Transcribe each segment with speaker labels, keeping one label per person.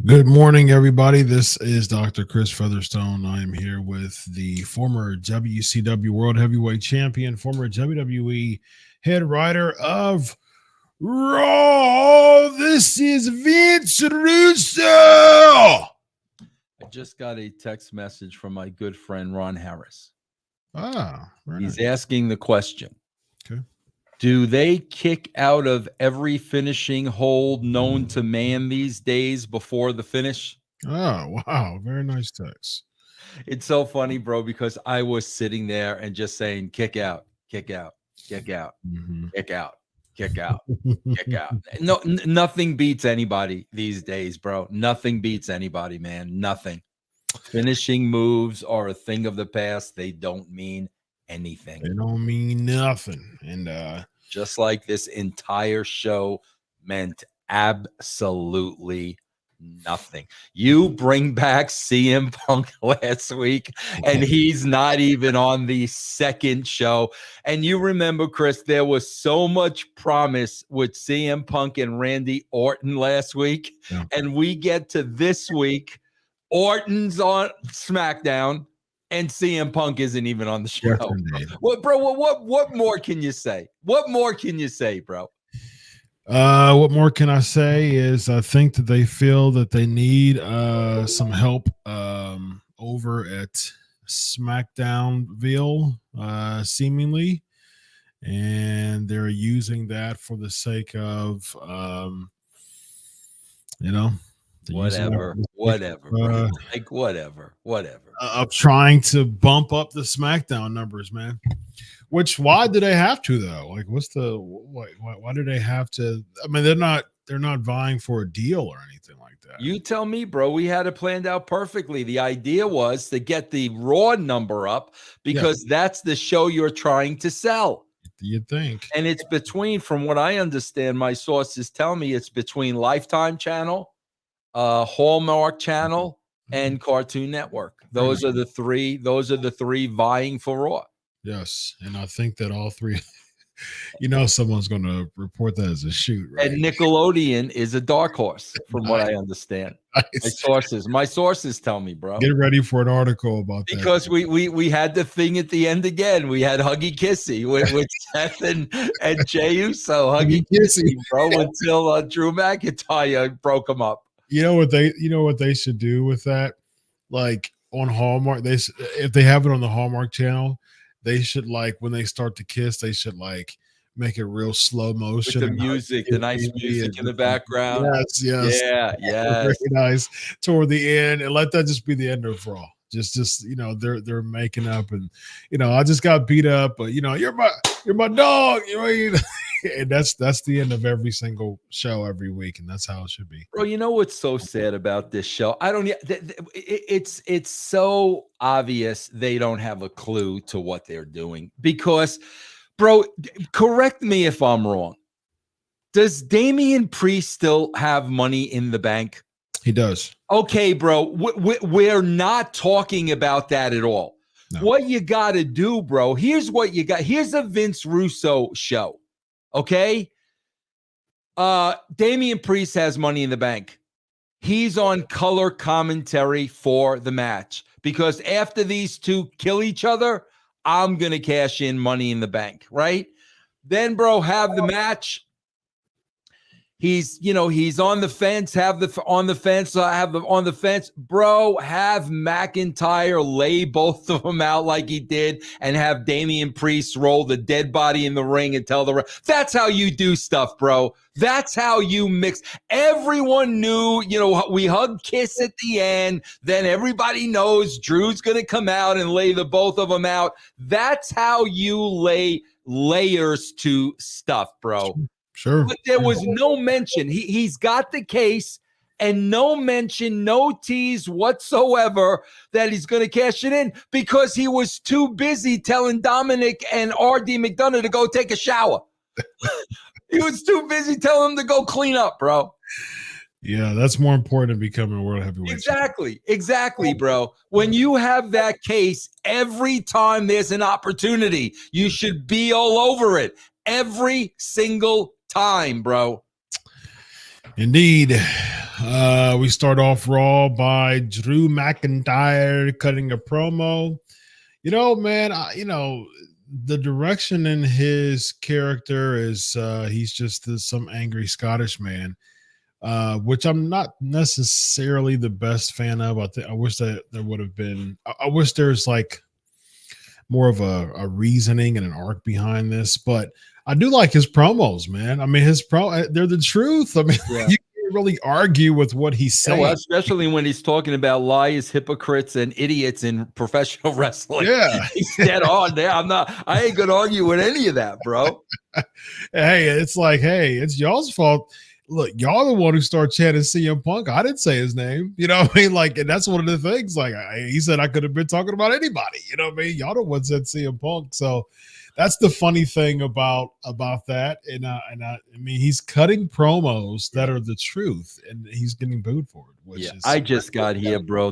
Speaker 1: Good morning, everybody. This is Dr. Chris Featherstone. I am here with the former WCW World Heavyweight Champion, former WWE head writer of Raw. This is Vince Russo.
Speaker 2: I just got a text message from my good friend Ron Harris. He's asking the question.
Speaker 1: Okay.
Speaker 2: Do they kick out of every finishing hold known to man these days before the finish?
Speaker 1: Oh, wow. Very nice text.
Speaker 2: It's so funny, bro, because I was sitting there and just saying, kick out, kick out, kick out, kick out, kick out, kick out. No, nothing beats anybody these days, bro. Nothing beats anybody, man. Nothing. Finishing moves are a thing of the past. They don't mean anything.
Speaker 1: They don't mean nothing. And
Speaker 2: just like this entire show meant absolutely nothing. You bring back CM Punk last week, and he's not even on the second show. And you remember, Chris, there was so much promise with CM Punk and Randy Orton last week.
Speaker 1: Yeah.
Speaker 2: And we get to this week, Orton's on SmackDown, and CM Punk isn't even on the show. What more can you say? What more can you say, bro?
Speaker 1: What more can I say is I think that they feel that they need some help over at SmackDownville, seemingly, and they're using that for the sake of
Speaker 2: whatever, like whatever.
Speaker 1: Of trying to bump up the SmackDown numbers, man. Why do they have to though? Like, why do they have to? I mean, they're not vying for a deal or anything like that.
Speaker 2: You tell me, bro. We had it planned out perfectly. The idea was to get the Raw number up because that's the show you're trying to sell.
Speaker 1: You'd think.
Speaker 2: And it's between, from what I understand, my sources tell me it's between Lifetime Channel, Hallmark Channel, and Cartoon Network. Those are the three. Those are the three vying for Raw.
Speaker 1: Yes, and I think that all three. Someone's going to report that as a shoot, right?
Speaker 2: And Nickelodeon is a dark horse, from what I understand. Nice. My sources tell me, bro.
Speaker 1: Get ready for an article about
Speaker 2: that. Because we had the thing at the end again. We had Huggy Kissy with Seth and Jey Uso. Huggy Kissy, bro, until Drew McIntyre broke them up.
Speaker 1: You know what they should do with that? Like on Hallmark, if they have it on the Hallmark channel, they should, like, when they start to kiss, they should like make it real slow motion.
Speaker 2: With the music, the nice music in the background.
Speaker 1: Yes.
Speaker 2: Yeah.
Speaker 1: Very nice toward the end, and let that just be the end of Raw. Just they're making up, and I just got beat up, but you're my dog, and that's the end of every single show every week, and that's how it should be.
Speaker 2: Bro, you know what's so sad about this show? It's so obvious they don't have a clue to what they're doing because, bro, correct me if I'm wrong. Does Damian Priest still have money in the bank?
Speaker 1: He does.
Speaker 2: Okay, bro, we're not talking about that at all. No. What you got to do, bro, here's what you got. Here's a Vince Russo show, okay? Damian Priest has money in the bank. He's on color commentary for the match because after these two kill each other, I'm going to cash in money in the bank, right? Then, bro, have the match. He's on the fence, have the on the fence, bro. Have McIntyre lay both of them out like he did, and have Damian Priest roll the dead body in the ring and tell the ref. That's how you do stuff, bro. That's how you mix. Everyone knew, we hug kiss at the end. Then everybody knows Drew's gonna come out and lay the both of them out. That's how you lay layers to stuff, bro.
Speaker 1: Sure.
Speaker 2: But there was no mention. He's got the case, and no mention, no tease whatsoever that he's going to cash it in, because he was too busy telling Dominic and R.D. McDonough to go take a shower. He was too busy telling them to go clean up, bro.
Speaker 1: Yeah, that's more important than becoming a world heavyweight.
Speaker 2: Exactly, bro. When you have that case, every time there's an opportunity, you should be all over it. Every single time, bro.
Speaker 1: Indeed. We start off Raw by Drew McIntyre cutting a promo. Man, the direction in his character is he's just some angry Scottish man, which I'm not necessarily the best fan of. I wish that there would have been. I wish there's like more of a reasoning and an arc behind this, but I do like his promos, man. I mean, they're the truth. I mean,
Speaker 2: yeah.
Speaker 1: You can't really argue with what he's saying.
Speaker 2: Well, especially when he's talking about liars, hypocrites, and idiots in professional wrestling.
Speaker 1: Yeah.
Speaker 2: He's dead on there. I ain't gonna argue with any of that, bro.
Speaker 1: Hey, it's like, it's y'all's fault. Look, y'all the one who started chanting CM Punk. I didn't say his name. You know what I mean? Like, and that's one of the things. Like, he said I could have been talking about anybody. You know what I mean? Y'all the one said CM Punk. So that's the funny thing about that. And I mean, he's cutting promos that are the truth, and he's getting booed for it. Which is
Speaker 2: I just got here, bro.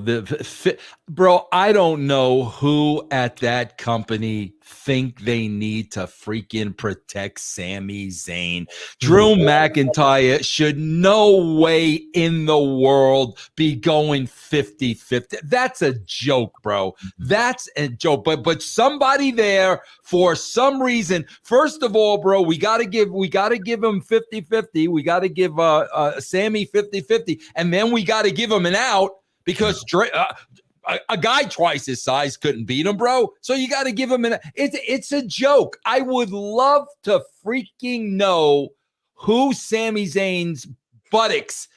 Speaker 2: Bro, I don't know who at that company think they need to freaking protect Sami Zayn. Drew McIntyre should no way in the world be going 50-50. That's a joke, bro. That's a joke. But somebody there, for some reason, first of all, bro, we gotta give him 50-50. We gotta give Sammy 50-50, and then we gotta give him an out, because a guy twice his size couldn't beat him, bro. So you got to give him it's a joke. I would love to freaking know who Sami Zayn's buttocks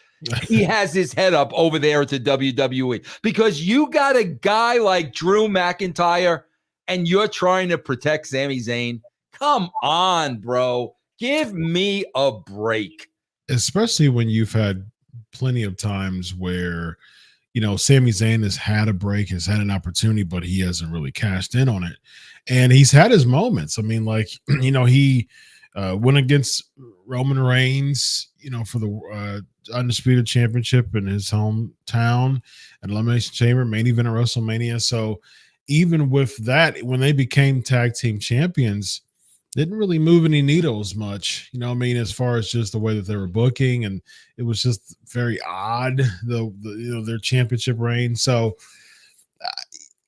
Speaker 2: he has his head up over there at the WWE, because you got a guy like Drew McIntyre and you're trying to protect Sami Zayn. Come on, bro. Give me a break.
Speaker 1: Especially when you've had plenty of times where Sami Zayn has had a break, has had an opportunity, but he hasn't really cashed in on it. And he's had his moments. I mean, like, he went against Roman Reigns, for the Undisputed Championship in his hometown, an Elimination Chamber, main event at WrestleMania. So even with that, when they became tag team champions, didn't really move any needles much, as far as just the way that they were booking, and it was just very odd, their championship reign. So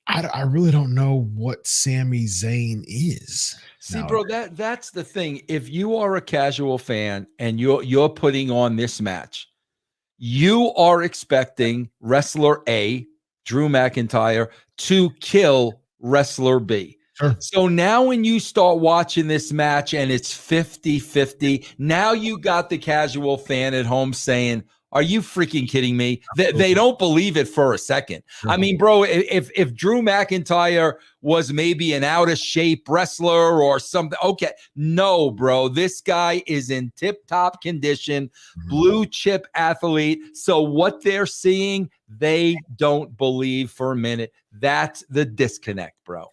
Speaker 1: I really don't know what Sami Zayn is.
Speaker 2: See, bro, that's the thing. If you are a casual fan and you're putting on this match, you are expecting wrestler A, Drew McIntyre, to kill wrestler B.
Speaker 1: Sure.
Speaker 2: So now when you start watching this match and it's 50-50, now you got the casual fan at home saying, are you freaking kidding me? They don't believe it for a second. I mean, bro, if Drew McIntyre was maybe an out of shape wrestler or something, okay. No, bro, this guy is in tip-top condition, blue chip athlete. So what they're seeing, they don't believe for a minute. That's the disconnect, bro.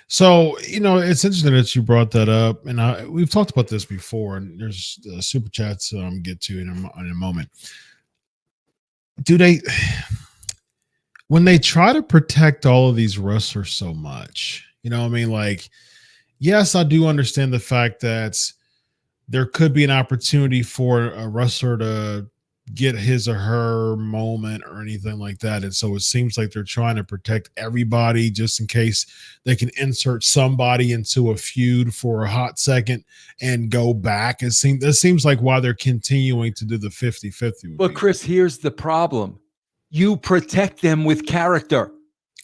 Speaker 1: So, it's interesting that you brought that up, and we've talked about this before, and there's super chats get to in a moment. When they try to protect all of these wrestlers so much, like, yes, I do understand the fact that there could be an opportunity for a wrestler to get his or her moment or anything like that. And so it seems like they're trying to protect everybody just in case they can insert somebody into a feud for a hot second and go back. It seems like why they're continuing to do the 50-50.
Speaker 2: But Chris, here's the problem. You protect them with character.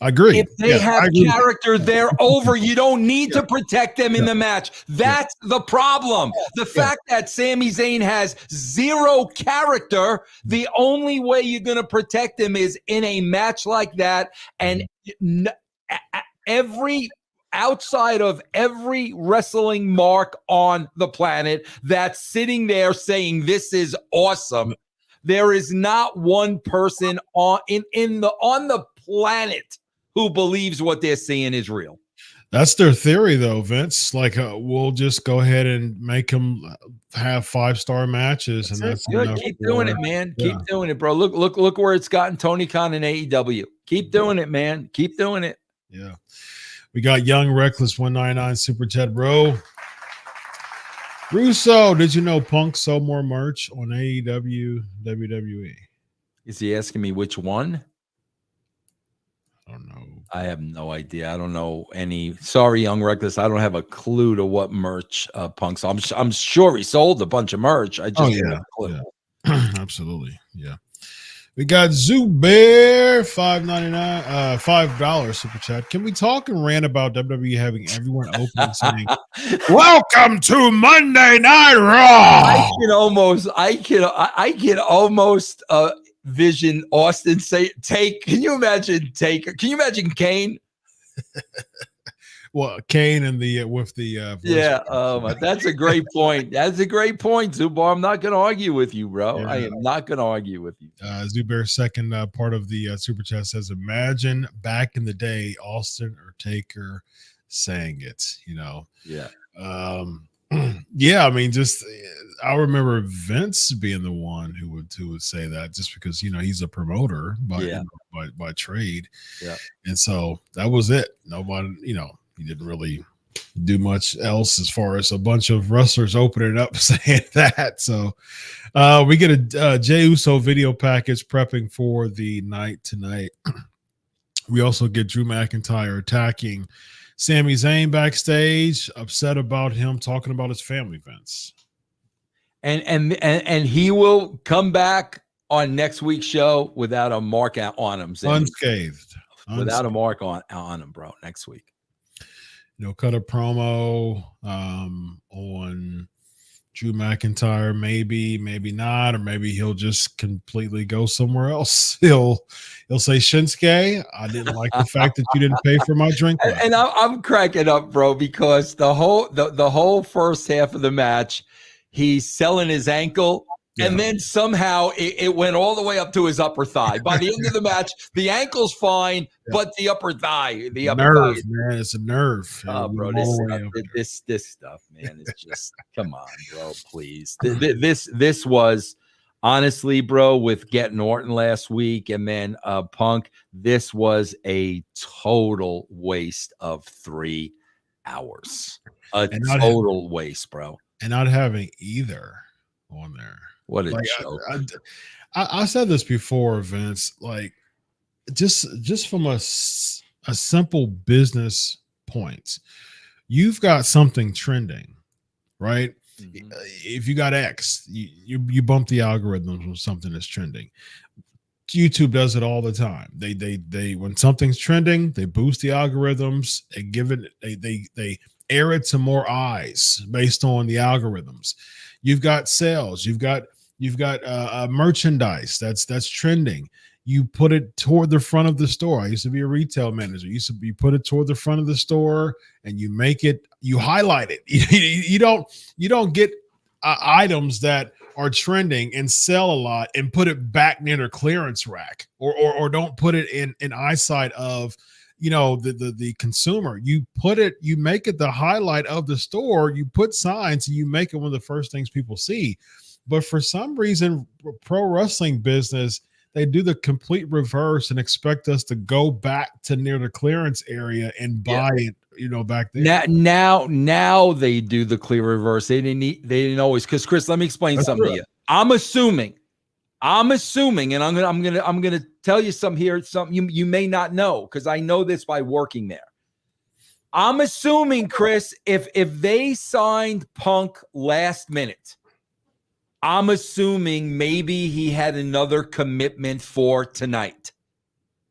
Speaker 1: I agree.
Speaker 2: If they have character, they're over. You don't need to protect them in the match. That's the problem. The fact that Sami Zayn has zero character, the only way you're going to protect him is in a match like that. And outside of every wrestling mark on the planet that's sitting there saying this is awesome, there is not one person on the planet who believes what they're seeing is real.
Speaker 1: That's their theory, though, Vince. Like, we'll just go ahead and make them have 5-star matches, that's
Speaker 2: good. Keep doing it, man. Yeah. Keep doing it, bro. Look where it's gotten Tony Khan and AEW. Keep doing it, man. Keep doing it.
Speaker 1: Yeah. We got Young Reckless 199 Super Chat, bro. Russo, did you know Punk sold more merch on AEW, WWE?
Speaker 2: Is he asking me which one?
Speaker 1: I don't know.
Speaker 2: I have no idea. I don't know any. Sorry, Young Reckless. I don't have a clue to what merch Punk sold. I'm sure he sold a bunch of merch. I just don't have a clue.
Speaker 1: Yeah. Absolutely. Yeah. We got Zubair, $5.99, $5 super chat. Can we talk and rant about WWE having everyone open saying, "Welcome to Monday Night Raw"?
Speaker 2: I can almost vision Austin say, "Take." Can you imagine Taker? Can you imagine Kane?
Speaker 1: Well, Kane and with the
Speaker 2: that's a great point. That's a great point, Zubar. I'm not going to argue with you, bro. Yeah. I am not going to argue with you.
Speaker 1: Zubair's second part of the super chat says, "Imagine back in the day, Austin or Taker saying it."
Speaker 2: Yeah.
Speaker 1: Yeah. I mean, just I remember Vince being the one who would say that, just because he's a promoter by trade.
Speaker 2: Yeah.
Speaker 1: And so that was it. Nobody, he didn't really do much else as far as a bunch of wrestlers opening up saying that. So we get a Jey Uso video package prepping for the night tonight. We also get Drew McIntyre attacking Sami Zayn backstage, upset about him talking about his family, Vince.
Speaker 2: And he will come back on next week's show without a mark on him.
Speaker 1: Unscathed.
Speaker 2: Without a mark on him, bro, next week.
Speaker 1: Cut a promo on Drew McIntyre, maybe not, or maybe he'll just completely go somewhere else. He'll say, "Shinsuke, I didn't like the fact that you didn't pay for my drink."
Speaker 2: And I'm cracking up, bro, because the whole first half of the match, he's selling his ankle. Yeah. And then somehow it went all the way up to his upper thigh. By the end of the match, the ankle's fine, but the upper thigh,
Speaker 1: nerve, man, it's a nerve.
Speaker 2: Oh, bro, this stuff, man, is just come on, bro, please. This was honestly, bro, with getting Orton last week and then Punk, this was a total waste of 3 hours. A total waste, bro.
Speaker 1: And not having either on there.
Speaker 2: What a joke.
Speaker 1: I said this before, Vince, like just from a simple business point, you've got something trending, right? Mm-hmm. If you got X, you bump the algorithms when something is trending. YouTube does it all the time. They when something's trending, they boost the algorithms and give it they air it to more eyes based on the algorithms. You've got sales, you've got merchandise that's trending. You put it toward the front of the store. I used to be a retail manager. You put it toward the front of the store and you highlight it. You don't get items that are trending and sell a lot and put it back near the clearance rack, or don't put it in eyesight of the consumer. You make it the highlight of the store. You put signs and you make it one of the first things people see. But for some reason, pro wrestling business, they do the complete reverse and expect us to go back to near the clearance area and buy it, back there.
Speaker 2: Now they do the clear reverse. They didn't always, because Chris, let me explain something to you. I'm assuming I'm assuming, and I'm gonna tell you something you may not know, because I know this by working there. I'm assuming, Chris, if they signed Punk last minute, I'm assuming maybe he had another commitment for tonight.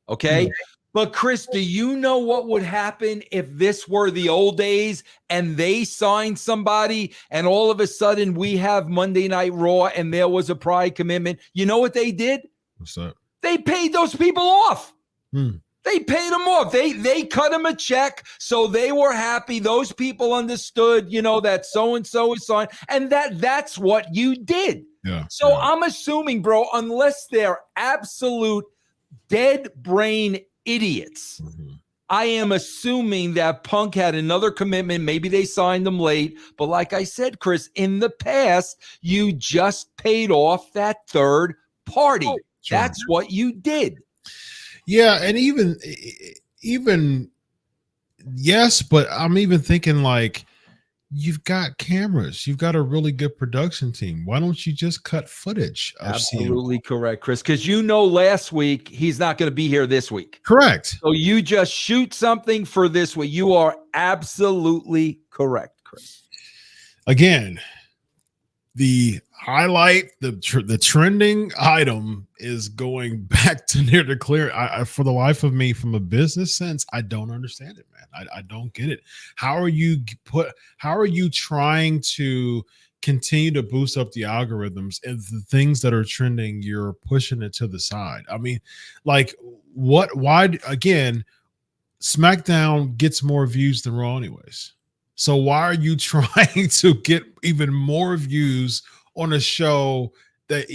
Speaker 2: Okay.
Speaker 1: Yeah.
Speaker 2: But Chris, do you know what would happen if this were the old days and they signed somebody and all of a sudden we have Monday Night Raw and there was a prior commitment? You know what they did?
Speaker 1: What's that?
Speaker 2: They paid those people off.
Speaker 1: Hmm.
Speaker 2: They paid them off. They cut them a check, so they were happy. Those people understood, that so-and-so is signed, and that's what you did.
Speaker 1: Yeah.
Speaker 2: So I'm assuming, bro, unless they're absolute dead brain idiots, I am assuming that Punk had another commitment. Maybe they signed them late. But like I said, Chris, in the past, you just paid off that third party.
Speaker 1: Sure.
Speaker 2: That's what you did.
Speaker 1: Yeah, and even yes, but I'm even thinking like, you've got cameras, you've got a really good production team. Why don't you just cut footage of
Speaker 2: Absolutely
Speaker 1: CM?
Speaker 2: correct, Chris, because last week he's not going to be here this week.
Speaker 1: Correct.
Speaker 2: So you just shoot something for this week. You are absolutely correct, Chris.
Speaker 1: Again, the highlight, the trending item is going back to near the clear. I for the life of me, from a business sense, I don't understand it, man. I don't get it. How are you trying to continue to boost up the algorithms, and the things that are trending, you're pushing it to the side? I mean, like, why again, SmackDown gets more views than Raw anyways. So why are you trying to get even more views on a show that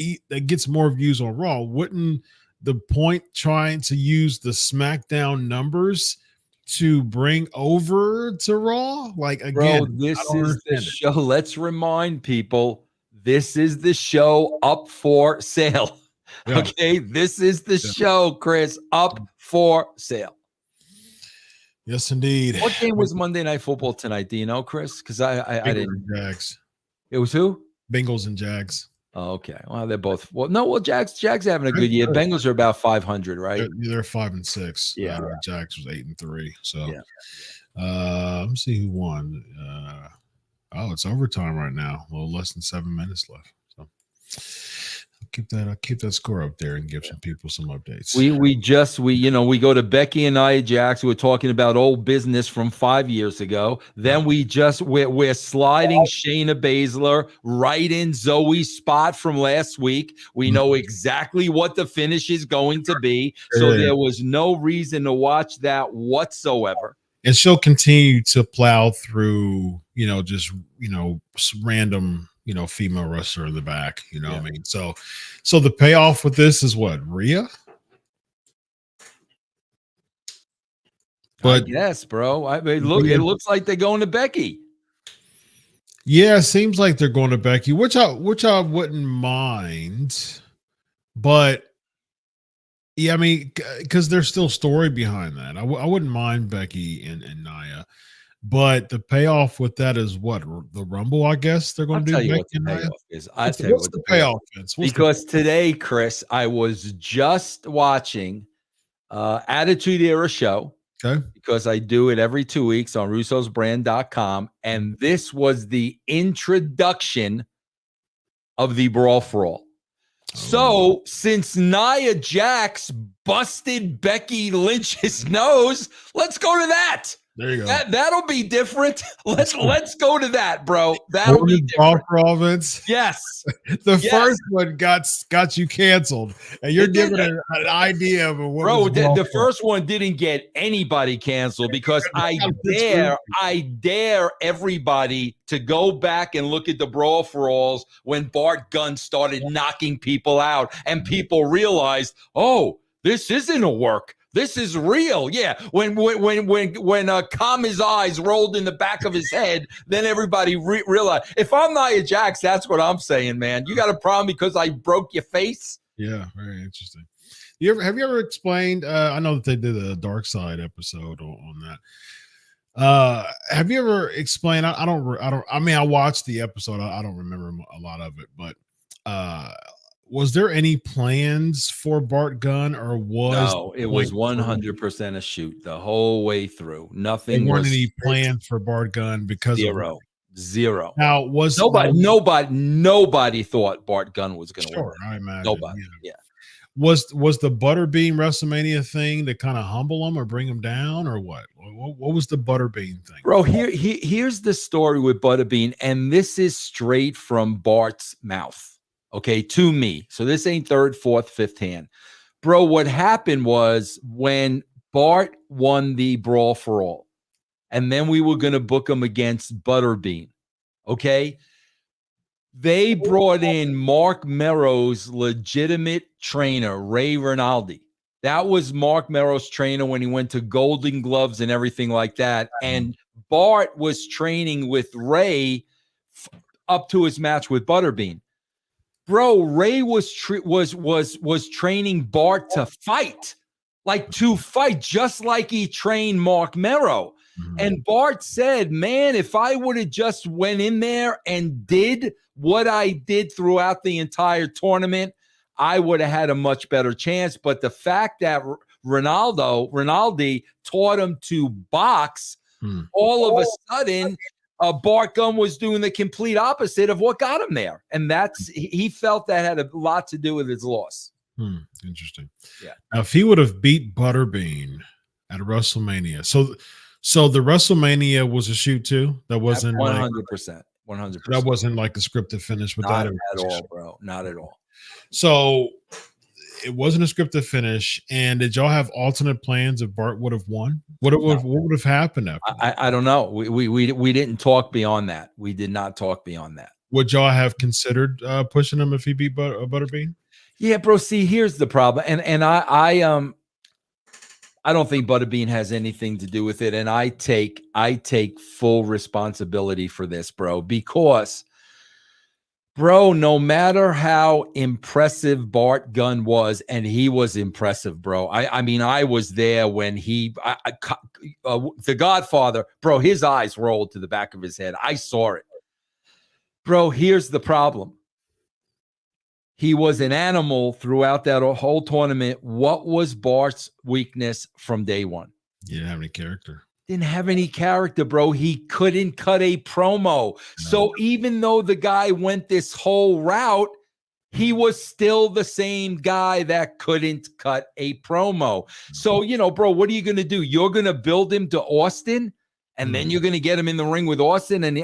Speaker 1: gets more views on Raw? Wouldn't the point trying to use the SmackDown numbers to bring over to Raw? Like, again,
Speaker 2: bro, this is the show. Let's remind people, this is the show up for sale.
Speaker 1: Yeah.
Speaker 2: Okay, this is the show, Chris, up for sale.
Speaker 1: Yes, indeed.
Speaker 2: What game was Monday Night Football tonight? Do you know, Chris? Because I didn't.
Speaker 1: Jags.
Speaker 2: It was who?
Speaker 1: Bengals and Jags.
Speaker 2: Oh, okay. Well, they're both. Jags having a good year. Bengals are about 500, right?
Speaker 1: They're 5-6.
Speaker 2: Yeah.
Speaker 1: Jags was 8-3. So,
Speaker 2: yeah.
Speaker 1: Let me see who won. It's overtime right now. A little less than 7 minutes left. So, I'll keep that score up there and give some people some updates.
Speaker 2: We go to Becky and Nia Jax, who were talking about old business from 5 years ago. Then we're sliding Shayna Baszler right in Zoe's spot from last week. We know exactly what the finish is going to be. So there was no reason to watch that whatsoever.
Speaker 1: And she'll continue to plow through, just random, female wrestler in the back, what I mean? So the payoff with this is what, Rhea?
Speaker 2: But yes, bro. I mean, it looks like they're going to Becky.
Speaker 1: Yeah, it seems like they're going to Becky, which I wouldn't mind. But yeah, I mean, because there's still story behind that. I wouldn't mind Becky and Nia. But the payoff with that is what? The Rumble, I guess they're going to do.
Speaker 2: I'll tell you what the payoff is. I'll tell you what the
Speaker 1: payoff is.
Speaker 2: Because today, Chris, I was just watching Attitude Era show.
Speaker 1: Okay.
Speaker 2: Because I do it every 2 weeks on russosbrand.com. And this was the introduction of the Brawl for All. So since Nia Jax busted Becky Lynch's nose, let's go to that.
Speaker 1: There you go.
Speaker 2: That'll be different. Let's go to that, bro. That'll be different.
Speaker 1: Province.
Speaker 2: Yes.
Speaker 1: First one got you canceled, and you're giving an idea of what.
Speaker 2: Bro, the first one didn't get anybody canceled, because I dare everybody to go back and look at the Brawl for Alls when Bart Gunn started knocking people out, and people realized, oh, this isn't a work. This is real. Yeah. When Kami's eyes rolled in the back of his head, then everybody realized. If I'm Nia Jax, that's what I'm saying, man. You got a problem because I broke your face? Yeah,
Speaker 1: very interesting. Have you ever explained? I know that they did a Dark Side episode on that. Have you ever explained? I mean, I watched the episode. I don't remember a lot of it, but was there any plans for Bart Gunn, or
Speaker 2: No, it was 100% a shoot the whole way through. Nothing
Speaker 1: there weren't
Speaker 2: was
Speaker 1: any plans for Bart Gunn because of
Speaker 2: zero.
Speaker 1: Now
Speaker 2: nobody thought Bart Gunn was going to win.
Speaker 1: I imagine.
Speaker 2: Nobody. Yeah.
Speaker 1: Was the Butterbean WrestleMania thing to kind of humble him or bring him down, or what? What was the Butterbean thing?
Speaker 2: Bro, here's the story with Butterbean, and this is straight from Bart's mouth, okay, to me. So this ain't third, fourth, fifth hand. Bro, what happened was when Bart won the Brawl for All, and then we were going to book him against Butterbean, okay? They brought in Mark Merrow's legitimate trainer, Ray Rinaldi. That was Mark Merrow's trainer when he went to Golden Gloves and everything like that. And Bart was training with Ray up to his match with Butterbean. Bro, Ray was training Bart to fight, just like he trained Mark Merrow. Mm-hmm. And Bart said, man, if I would have just went in there and did what I did throughout the entire tournament, I would have had a much better chance. But the fact that Rinaldi taught him to box, all of a sudden, Bart Gunn was doing the complete opposite of what got him there. And he felt that had a lot to do with his loss.
Speaker 1: Interesting.
Speaker 2: Yeah.
Speaker 1: Now, if he would have beat Butterbean at WrestleMania, so the WrestleMania was a shoot too? That wasn't
Speaker 2: 100%. 100%.
Speaker 1: That wasn't like a scripted finish with
Speaker 2: Not
Speaker 1: that
Speaker 2: at all, bro. Not at all.
Speaker 1: So it wasn't a scripted finish. And did y'all have alternate plans if Bart would have won? What would have happened after that?
Speaker 2: I don't know. We didn't talk beyond that. We did not talk beyond that.
Speaker 1: Would y'all have considered pushing him if he beat Butterbean?
Speaker 2: Yeah, bro. See, here's the problem. And I don't think Butterbean has anything to do with it. And I take full responsibility for this, bro, because, bro, no matter how impressive Bart Gunn was, and he was impressive, bro. I mean, I was there when the Godfather, bro, his eyes rolled to the back of his head. I saw it. Bro, here's the problem. He was an animal throughout that whole tournament. What was Bart's weakness from day one?
Speaker 1: He didn't have any character.
Speaker 2: Didn't have any character, bro. He couldn't cut a promo. No. So even though the guy went this whole route, he was still the same guy that couldn't cut a promo. So, bro, what are you going to do? You're going to build him to Austin, and then you're going to get him in the ring with Austin, and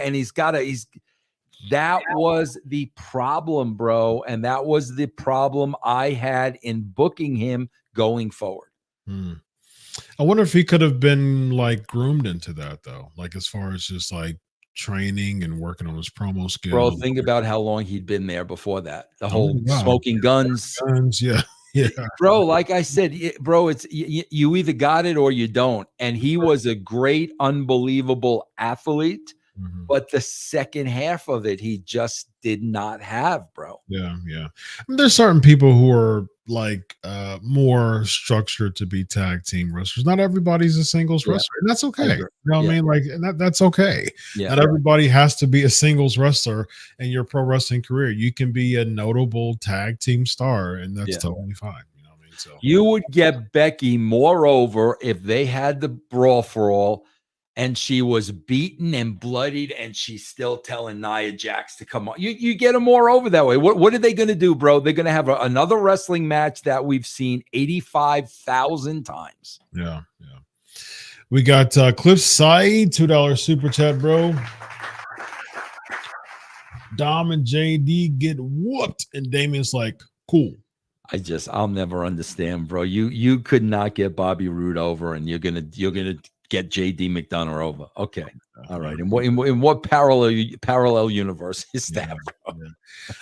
Speaker 2: that was the problem, bro. And that was the problem I had in booking him going forward.
Speaker 1: I wonder if he could have been like groomed into that, though. Like as far as just like training and working on his promo skills.
Speaker 2: Bro, think about how long he'd been there before that. The whole smoking guns.
Speaker 1: Yeah. Yeah.
Speaker 2: Bro, like I said, bro, it's you either got it or you don't. And he was a great, unbelievable athlete. But the second half of it, he just did not have, bro.
Speaker 1: Yeah. I mean, there's certain people who are like more structured to be tag team wrestlers. Not everybody's a singles wrestler, and that's okay. You know what I mean? Like, and that's okay.
Speaker 2: Yeah.
Speaker 1: Not everybody has to be a singles wrestler in your pro wrestling career. You can be a notable tag team star, and that's totally fine. You know what I mean? So
Speaker 2: you would get Becky more over if they had the Brawl for All. And she was beaten and bloodied, and she's still telling Nia Jax to come on. You get them more over that way. What are they going to do, bro? They're going to have another wrestling match that we've seen 85,000 times.
Speaker 1: Yeah. We got Cliff Saeed, $2 super chat, bro. Dom and JD get whooped, and Damien's like, cool.
Speaker 2: I'll never understand, bro. You could not get Bobby Roode over, and you're gonna get JD McDonough over. Okay. All right. In what parallel universe is that, bro?
Speaker 1: Yeah.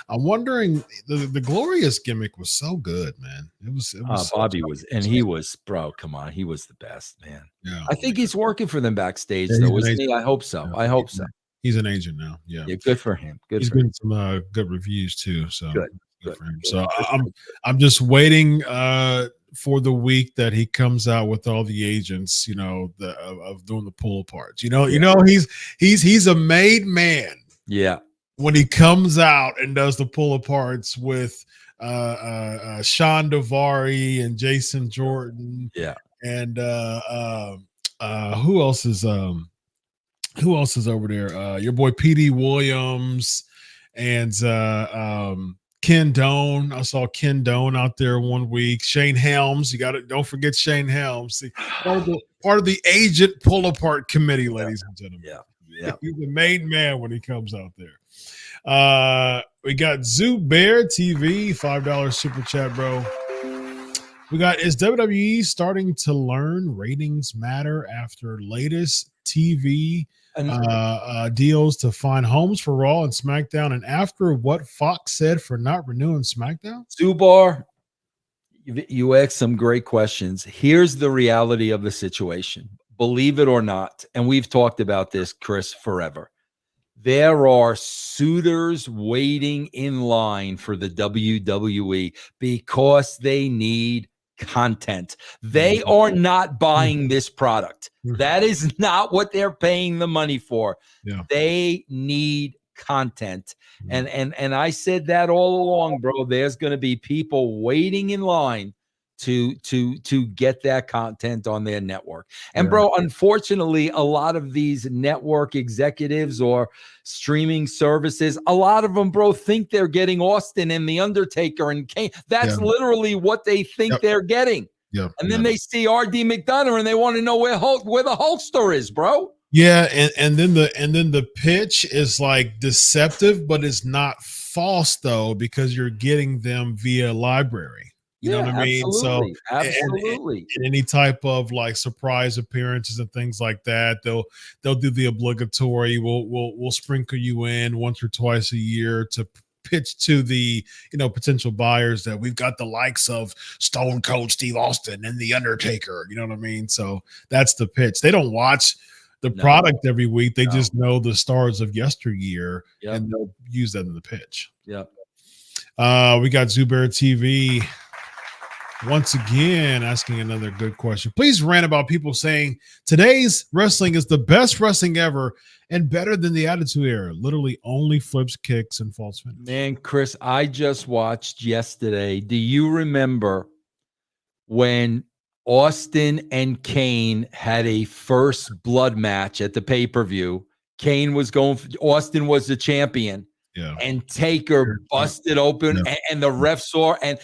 Speaker 1: I'm wondering, the Glorious gimmick was so good, man. It was
Speaker 2: Bobby was, and he was, bro, come on. He was the best, man.
Speaker 1: Yeah.
Speaker 2: I think he's working for them backstage, though, isn't he? I hope so.
Speaker 1: Yeah.
Speaker 2: I hope so.
Speaker 1: He's an agent now. Yeah.
Speaker 2: Good for him.
Speaker 1: He's getting some good reviews too. So
Speaker 2: good
Speaker 1: for him. So I'm just waiting for the week that he comes out with all the agents, of doing the pull aparts. He's a made man.
Speaker 2: Yeah.
Speaker 1: When he comes out and does the pull aparts with Sean Davari and Jason Jordan.
Speaker 2: Yeah.
Speaker 1: And who else is over there? Your boy PD Williams and Ken Doan. I saw Ken Doan out there one week. Shane Helms. You got it. Don't forget Shane Helms. See, part of the agent pull apart committee, ladies and gentlemen.
Speaker 2: Yeah.
Speaker 1: He's the main man when he comes out there. We got Zoo Bear TV, $5 super chat, bro. We got, is WWE starting to learn ratings matter after latest TV deals to find homes for Raw and SmackDown, and after what Fox said for not renewing SmackDown?
Speaker 2: Zubar, you asked some great questions. Here's the reality of the situation. Believe it or not, and we've talked about this, Chris, forever. There are suitors waiting in line for the WWE because they need content. They are not buying this product. That is not what they're paying the money for.
Speaker 1: Yeah.
Speaker 2: They need content. And I said that all along, bro. There's going to be people waiting in line to get that content on their network. And bro, unfortunately, a lot of these network executives or streaming services, a lot of them, bro, think they're getting Austin and The Undertaker and Kane. That's literally what they think they're getting.
Speaker 1: Yeah.
Speaker 2: And then they see RD McDonough and they want to know where the Hulkster is, bro.
Speaker 1: Yeah, and then the pitch is like deceptive, but it's not false though, because you're getting them via library. You know what I mean?
Speaker 2: Absolutely,
Speaker 1: So
Speaker 2: absolutely.
Speaker 1: And any type of like surprise appearances and things like that, they'll do the obligatory. We'll sprinkle you in once or twice a year to pitch to the potential buyers that we've got the likes of Stone Cold Steve Austin and The Undertaker. You know what I mean? So that's the pitch. They don't watch the product every week. They just know the stars of yesteryear, and they'll use that in the pitch.
Speaker 2: Yep.
Speaker 1: We got Zubair TV. Once again, asking another good question. Please rant about people saying today's wrestling is the best wrestling ever and better than the Attitude Era. Literally only flips, kicks, and false finishes.
Speaker 2: Man, Chris, I just watched yesterday. Do you remember when Austin and Kane had a first blood match at the pay-per-view? Kane was Austin was the champion.
Speaker 1: Yeah.
Speaker 2: And Taker busted open, and the ref saw, and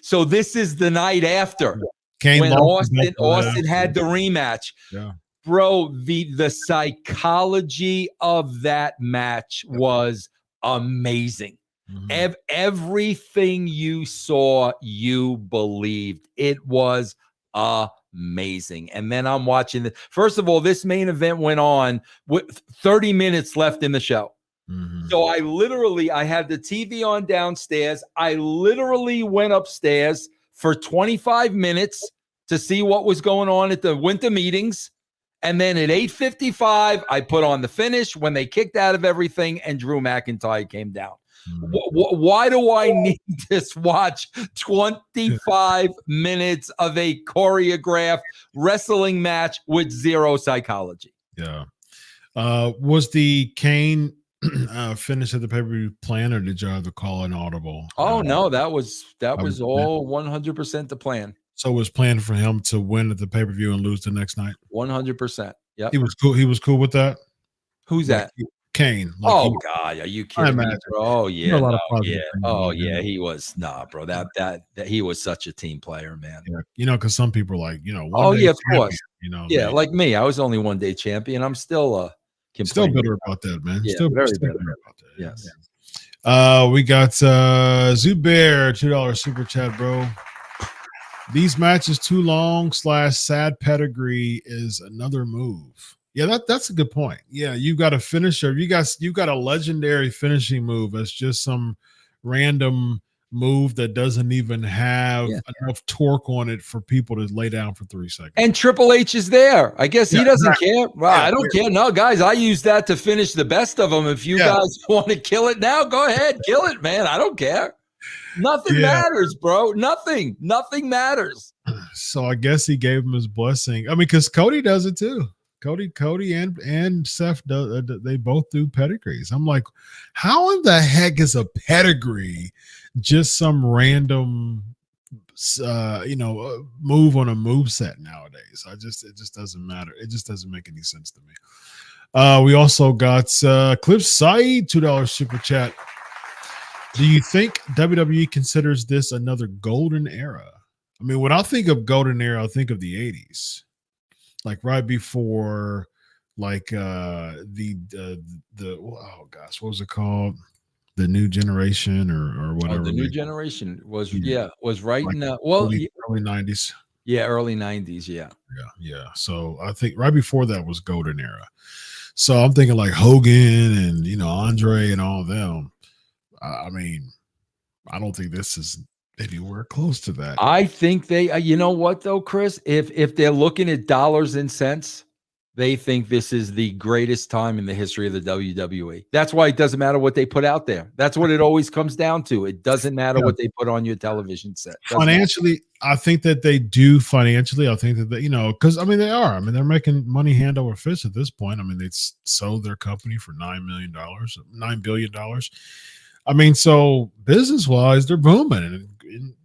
Speaker 2: so this is the night after when Austin had the rematch.
Speaker 1: Yeah.
Speaker 2: Bro, the psychology of that match was amazing. Mm-hmm. Everything you saw, you believed. It was amazing. And then I'm watching first of all, this main event went on with 30 minutes left in the show. Mm-hmm. So I had the TV on downstairs. I literally went upstairs for 25 minutes to see what was going on at the winter meetings. And then at 8:55, I put on the finish when they kicked out of everything and Drew McIntyre came down. Mm-hmm. Why do I need to watch 25 minutes of a choreographed wrestling match with zero psychology?
Speaker 1: Yeah. Was the Kane finish at the pay-per-view plan, or did you have to call an audible?
Speaker 2: Oh no, that was all 100% the plan.
Speaker 1: So it was planned for him to win at the pay-per-view and lose the next night.
Speaker 2: 100%. Yeah,
Speaker 1: he was cool. He was cool with that.
Speaker 2: Who's that?
Speaker 1: Kane.
Speaker 2: God, are you kidding me, bro? Oh yeah, he was bro. That he was such a team player, man.
Speaker 1: Yeah. Because some people are like,
Speaker 2: of course. Like me, I was only one day champion. I'm still
Speaker 1: still bitter about that, man.
Speaker 2: Yeah,
Speaker 1: still
Speaker 2: very
Speaker 1: bitter
Speaker 2: about that. Yes.
Speaker 1: We got Zubair, $2 super chat, bro. These matches too long / sad pedigree is another move. Yeah, that's a good point. Yeah, you got a finisher. You got a legendary finishing move. It's just some random move that doesn't even have enough torque on it for people to lay down for 3 seconds.
Speaker 2: And Triple H is there. I guess he doesn't care. Well, I don't care. No, guys, I use that to finish the best of them. If you guys want to kill it now, go ahead. Kill it, man. I don't care. Nothing matters, bro. Nothing matters.
Speaker 1: So I guess he gave him his blessing. I mean, because Cody does it too. Cody and Seth, they both do pedigrees. I'm like, how in the heck is a pedigree just some random move on a move set nowadays? It just doesn't matter. It just doesn't make any sense to me. We also got Cliff Saeed, $2 super chat. Do you think WWE considers this another golden era? I mean, when I think of golden era, I think of the 80s, like right before, like the oh gosh, what was it called? The New Generation or whatever.
Speaker 2: The New Generation was was right
Speaker 1: like
Speaker 2: in
Speaker 1: early 90s.
Speaker 2: Yeah, early 90s.
Speaker 1: Yeah. So I think right before that was golden era. So I'm thinking like Hogan and Andre and all of them. I mean, I don't think this is anywhere close to that.
Speaker 2: I think they, you know what though, Chris? If they're looking at dollars and cents, they think this is the greatest time in the history of the WWE. That's why it doesn't matter what they put out there. That's what it always comes down to. It doesn't matter what they put on your television set.
Speaker 1: Financially, I think that they do financially. I think that they, because I mean they are. I mean they're making money hand over fist at this point. I mean they sold their company for $9 billion. I mean, so business wise, they're booming, and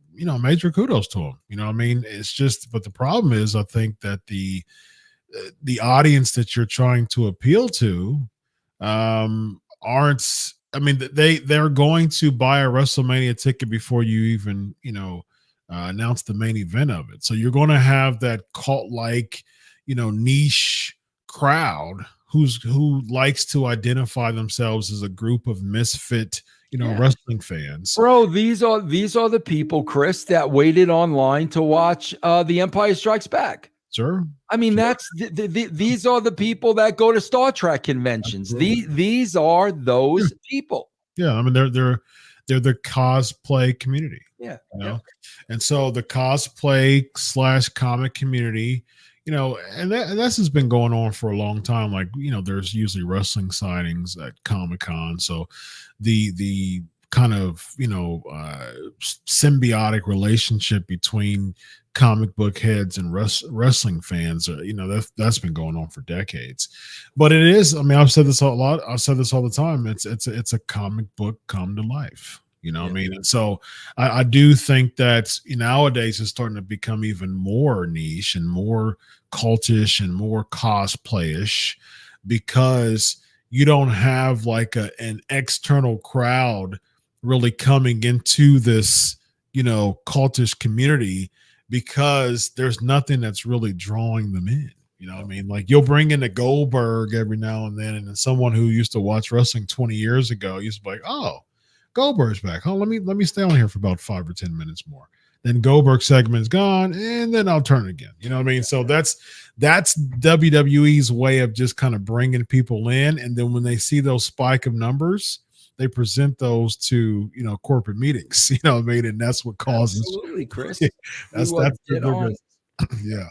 Speaker 1: major kudos to them. I mean, it's just, but the problem is, I think that the audience that you're trying to appeal to aren't. I mean, they're going to buy a WrestleMania ticket before you even announce the main event of it. So you're going to have that cult-like, niche crowd who likes to identify themselves as a group of misfit wrestling fans.
Speaker 2: Bro, these are the people, Chris, that waited online to watch The Empire Strikes Back.
Speaker 1: Sure.
Speaker 2: I mean, that's these are the people that go to Star Trek conventions. These are those people.
Speaker 1: Yeah, I mean they're the cosplay community.
Speaker 2: Yeah.
Speaker 1: And so the cosplay / comic community, and this has been going on for a long time. Like, there's usually wrestling signings at Comic-Con. So the kind of, symbiotic relationship between comic book heads and wrestling fans, that's been going on for decades. But it is, I mean, I've said this a lot. I've said this all the time. It's a comic book come to life. What I mean? And so I do think that nowadays it's starting to become even more niche and more cultish and more cosplayish, because you don't have like an external crowd really coming into this, cultish community, because there's nothing that's really drawing them in. I mean, like you'll bring in a Goldberg every now and then someone who used to watch wrestling 20 years ago used to be like, oh, Goldberg's back. Oh, let me stay on here for about 5 or 10 minutes more. Then Goldberg segment's gone, and then I'll turn again. You know what I mean? So that's WWE's way of just kind of bringing people in, and then when they see those spike of numbers, they present those to corporate meetings. You know what I mean? And that's what causes.
Speaker 2: Absolutely, Chris.
Speaker 1: that's yeah.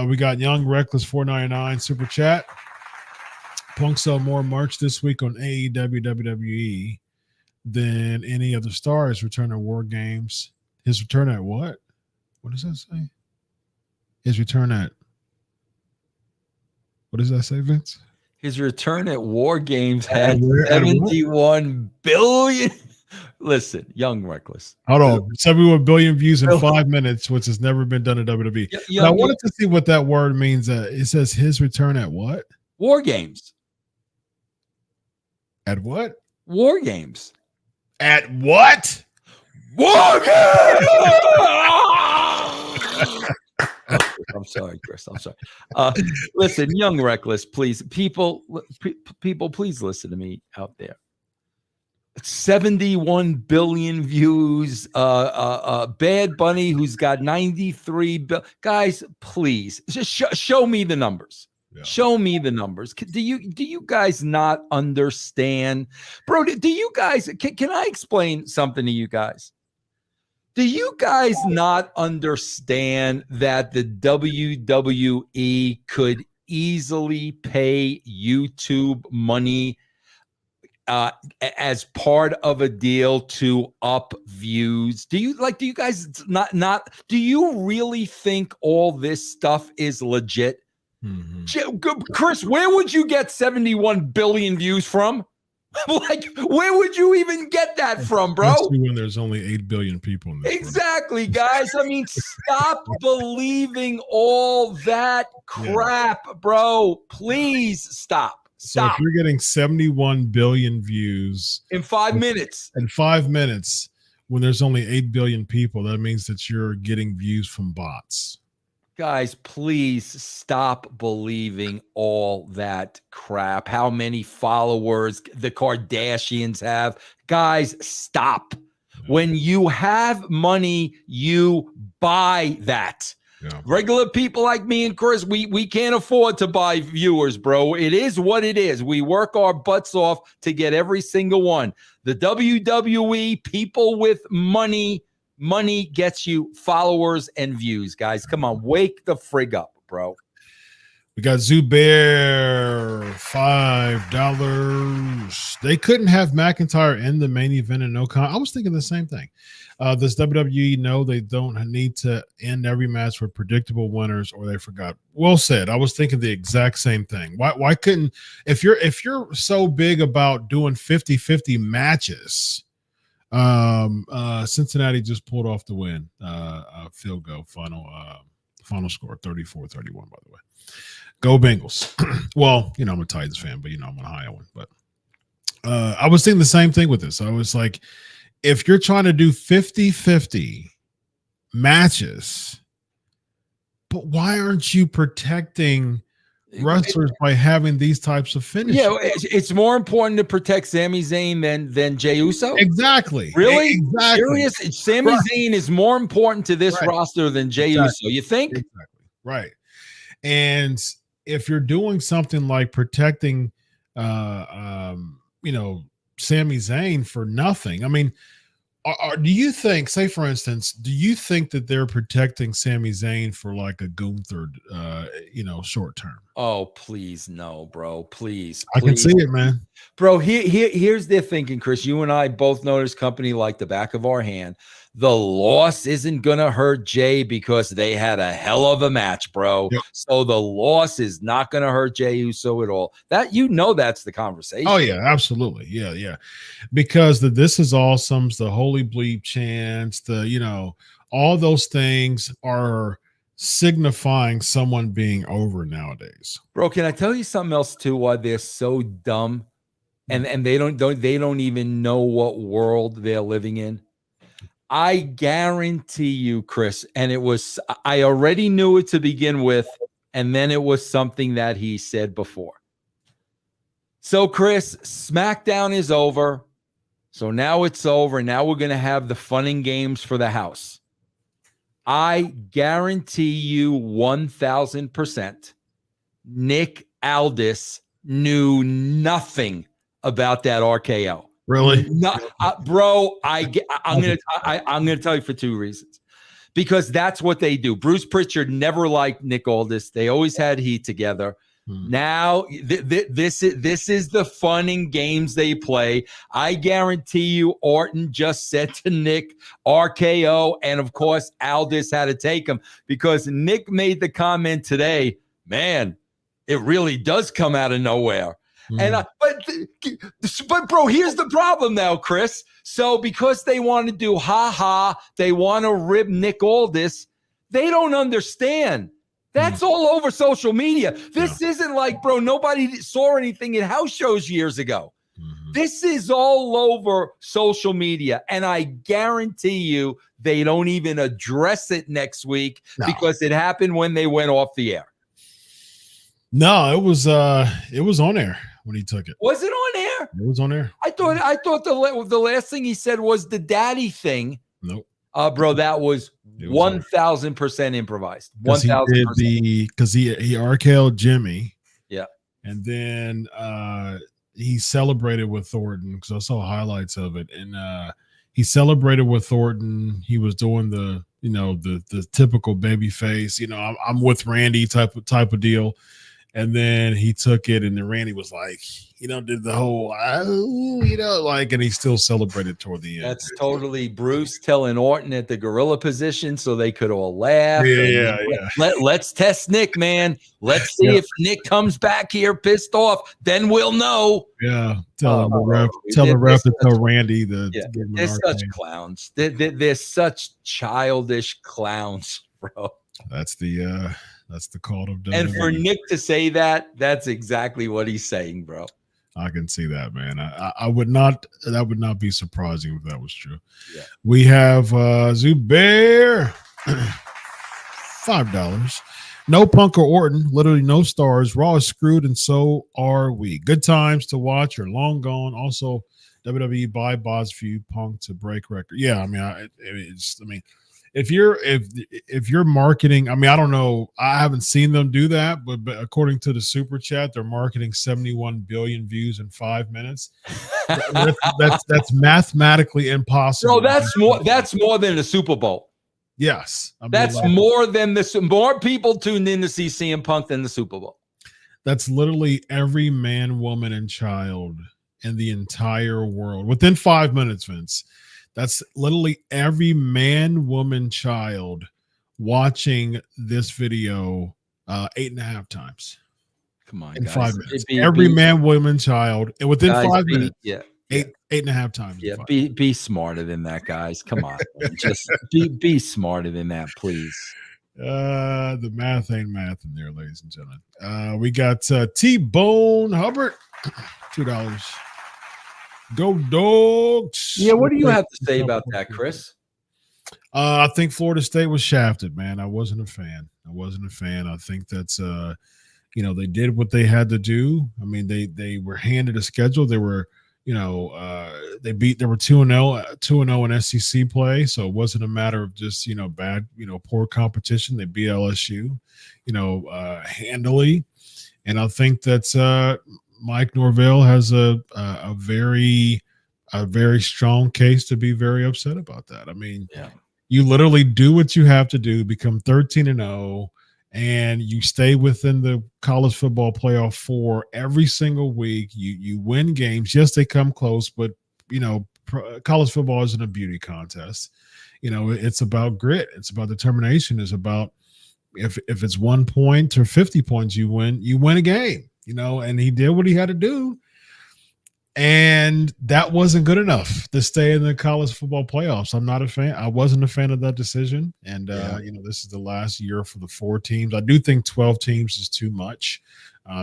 Speaker 1: We got Young Reckless 499 super chat. Punk sell more merch this week on AEW WWE than any other star. His return at War Games. His return at what? What does that say? His return at what does that say, Vince?
Speaker 2: His return at War Games had 71 billion. Listen, Young Reckless.
Speaker 1: Hold on. 71 billion views in 5 minutes, which has never been done at WWE. I wanted to see what that word means. It says his return at what?
Speaker 2: War Games.
Speaker 1: At what?
Speaker 2: War Games.
Speaker 1: At what?
Speaker 2: War Games! I'm sorry, Chris. I'm sorry. Listen, Young Reckless, please. People, please listen to me out there. 71 billion views. Bad Bunny, who's got 93 billion. Guys, please, just show me the numbers. Yeah. Show me the numbers. Do you guys not understand, bro? Do you guys? Can I explain something to you guys? Do you guys not understand that the WWE could easily pay YouTube money as part of a deal to up views? Do you guys not do you really think all this stuff is legit? Chris, where would you get 71 billion views from? Like, where would you even get that from, bro?
Speaker 1: Especially when there's only 8 billion people in this
Speaker 2: exactly, guys. I mean, stop believing all that crap, bro. Please stop.
Speaker 1: So if you're getting 71 billion views
Speaker 2: in 5 minutes,
Speaker 1: when there's only 8 billion people, that means that you're getting views from bots.
Speaker 2: Guys, please stop believing all that crap. How many followers the Kardashians have. Guys, stop. When you have money, you buy that. Yeah. Regular people like me and Chris, we can't afford to buy viewers, bro. It is what it is. We work our butts off to get every single one. The WWE, people with money gets you followers and views, guys. Come on, wake the frig up, bro.
Speaker 1: We got Zubair, $5. They couldn't have McIntyre in the main event and no I was thinking the same thing. Does WWE know they don't need to end every match with predictable winners, or they forgot? Well said. I was thinking the exact same thing. Why couldn't, if you're so big about doing 50-50 matches, Cincinnati just pulled off the win, field goal, final score 34-31, by the way. Go Bengals. Well, I'm a Titans fan, but I'm an Ohio one. But I was thinking the same thing with this. I was like, if you're trying to do 50-50 matches, but why aren't you protecting wrestlers by having these types of finishes?
Speaker 2: Yeah, it's more important to protect Sami Zayn than Jey Uso.
Speaker 1: Exactly.
Speaker 2: Really?
Speaker 1: Exactly.
Speaker 2: Serious? Sami Zayn is more important to this roster than Jey Uso. You think?
Speaker 1: Exactly. Right. And if you're doing something like protecting, Sami Zayn for nothing, I mean, do you think, say for instance, do you think that they're protecting Sami Zayn for like a Gunther, short term?
Speaker 2: Oh, please, no, bro. Please.
Speaker 1: I can see it, man.
Speaker 2: Bro, here's their thinking, Chris. You and I both know this company like the back of our hand. The loss isn't going to hurt Jey because they had a hell of a match, bro. Yep. So the loss is not going to hurt Jey Uso at all. That's the conversation.
Speaker 1: Oh, yeah, absolutely. Yeah. Because This Is Awesome's, the Holy Bleep chants, all those things are signifying someone being over nowadays.
Speaker 2: Bro, can I tell you something else too? Why they're so dumb and they don't even know what world they're living in? I guarantee you, Chris, and I already knew it to begin with, and then it was something that he said before. So, Chris, SmackDown is over. So now it's over. Now we're going to have the fun and games for the house. I guarantee you 1,000% Nick Aldis knew nothing about that RKO.
Speaker 1: Really?
Speaker 2: No, bro, I'm gonna tell you for two reasons. Because that's what they do. Bruce Pritchard never liked Nick Aldis. They always had heat together. Now, this is the fun and games they play. I guarantee you Orton just said to Nick, RKO, and of course, Aldis had to take him because Nick made the comment today, man, it really does come out of nowhere. And but bro, here's the problem now, Chris. So because they want to do they want to rib Nick Aldis, they don't understand. That's all over social media. This isn't like, bro, nobody saw anything in house shows years ago. This is all over social media. And I guarantee you they don't even address it next week because it happened when they went off the air.
Speaker 1: No, it was on air when he took it.
Speaker 2: Was it on air?
Speaker 1: It was on air.
Speaker 2: I thought the last thing he said was the daddy thing.
Speaker 1: Nope.
Speaker 2: Bro, that was 1,000% improvised. 1,000%.
Speaker 1: Because he RKO'd Jimmy.
Speaker 2: Yeah.
Speaker 1: And then he celebrated with Orton because I saw highlights of it. And he celebrated with Orton. He was doing the typical baby face, I'm with Randy type of deal. And then he took it, and then Randy was like, did the whole, and he still celebrated toward the end.
Speaker 2: That's totally Bruce telling Orton at the gorilla position so they could all laugh.
Speaker 1: Yeah.
Speaker 2: Let's test Nick, man. Let's see if Nick comes back here pissed off. Then we'll know.
Speaker 1: Yeah. Tell the ref to tell Randy the.
Speaker 2: Yeah. They're such clowns. They're such childish clowns, bro.
Speaker 1: That's the call of WWE.
Speaker 2: And for Nick to say that, that's exactly what he's saying, bro.
Speaker 1: I can see that, man. I would not. That would not be surprising if that was true.
Speaker 2: Yeah.
Speaker 1: We have Zubair, $5. No Punk or Orton, literally no stars. Raw is screwed, and so are we. Good times to watch are long gone. Also, WWE buy bots for you, Punk to break record. Yeah, I mean, if you're marketing, I mean, I don't know, I haven't seen them do that, but according to the super chat, they're marketing 71 billion views in 5 minutes. that's mathematically impossible.
Speaker 2: No, that's more than the Super Bowl.
Speaker 1: Yes,
Speaker 2: that's more than more people tuned in to see CM Punk than the Super Bowl.
Speaker 1: That's literally every man, woman, and child in the entire world within 5 minutes, Vince. That's literally every man, woman, child watching this video 8.5 times.
Speaker 2: Come on,
Speaker 1: in
Speaker 2: guys.
Speaker 1: 5 minutes. Every man, woman, child, and within 5 minutes.
Speaker 2: Yeah.
Speaker 1: 8.5 times.
Speaker 2: Yeah, be smarter than that, guys. Come on, just be smarter than that, please.
Speaker 1: The math ain't math in there, ladies and gentlemen. We got T-Bone Hubbard, $2. Go Dogs.
Speaker 2: Yeah, what do you have to say about that, Chris?
Speaker 1: I think Florida State was shafted, man. I wasn't a fan. I think that's they did what they had to do. I mean, they were handed a schedule. They were, they were 2-0 in SEC play, so it wasn't a matter of just bad, poor competition. They beat LSU, handily, and I think that's Mike Norvell has a very strong case to be very upset about that. I mean, you literally do what you have to do, become 13-0, and you stay within the college football playoff 4 every single week. You win games. Yes, they come close, but college football isn't a beauty contest. It's about grit. It's about determination. It's about if it's 1 point or 50 points, you win a game. And he did what he had to do. And that wasn't good enough to stay in the college football playoffs. I'm not a fan. I wasn't a fan of that decision. And, this is the last year for the 4 teams. I do think 12 teams is too much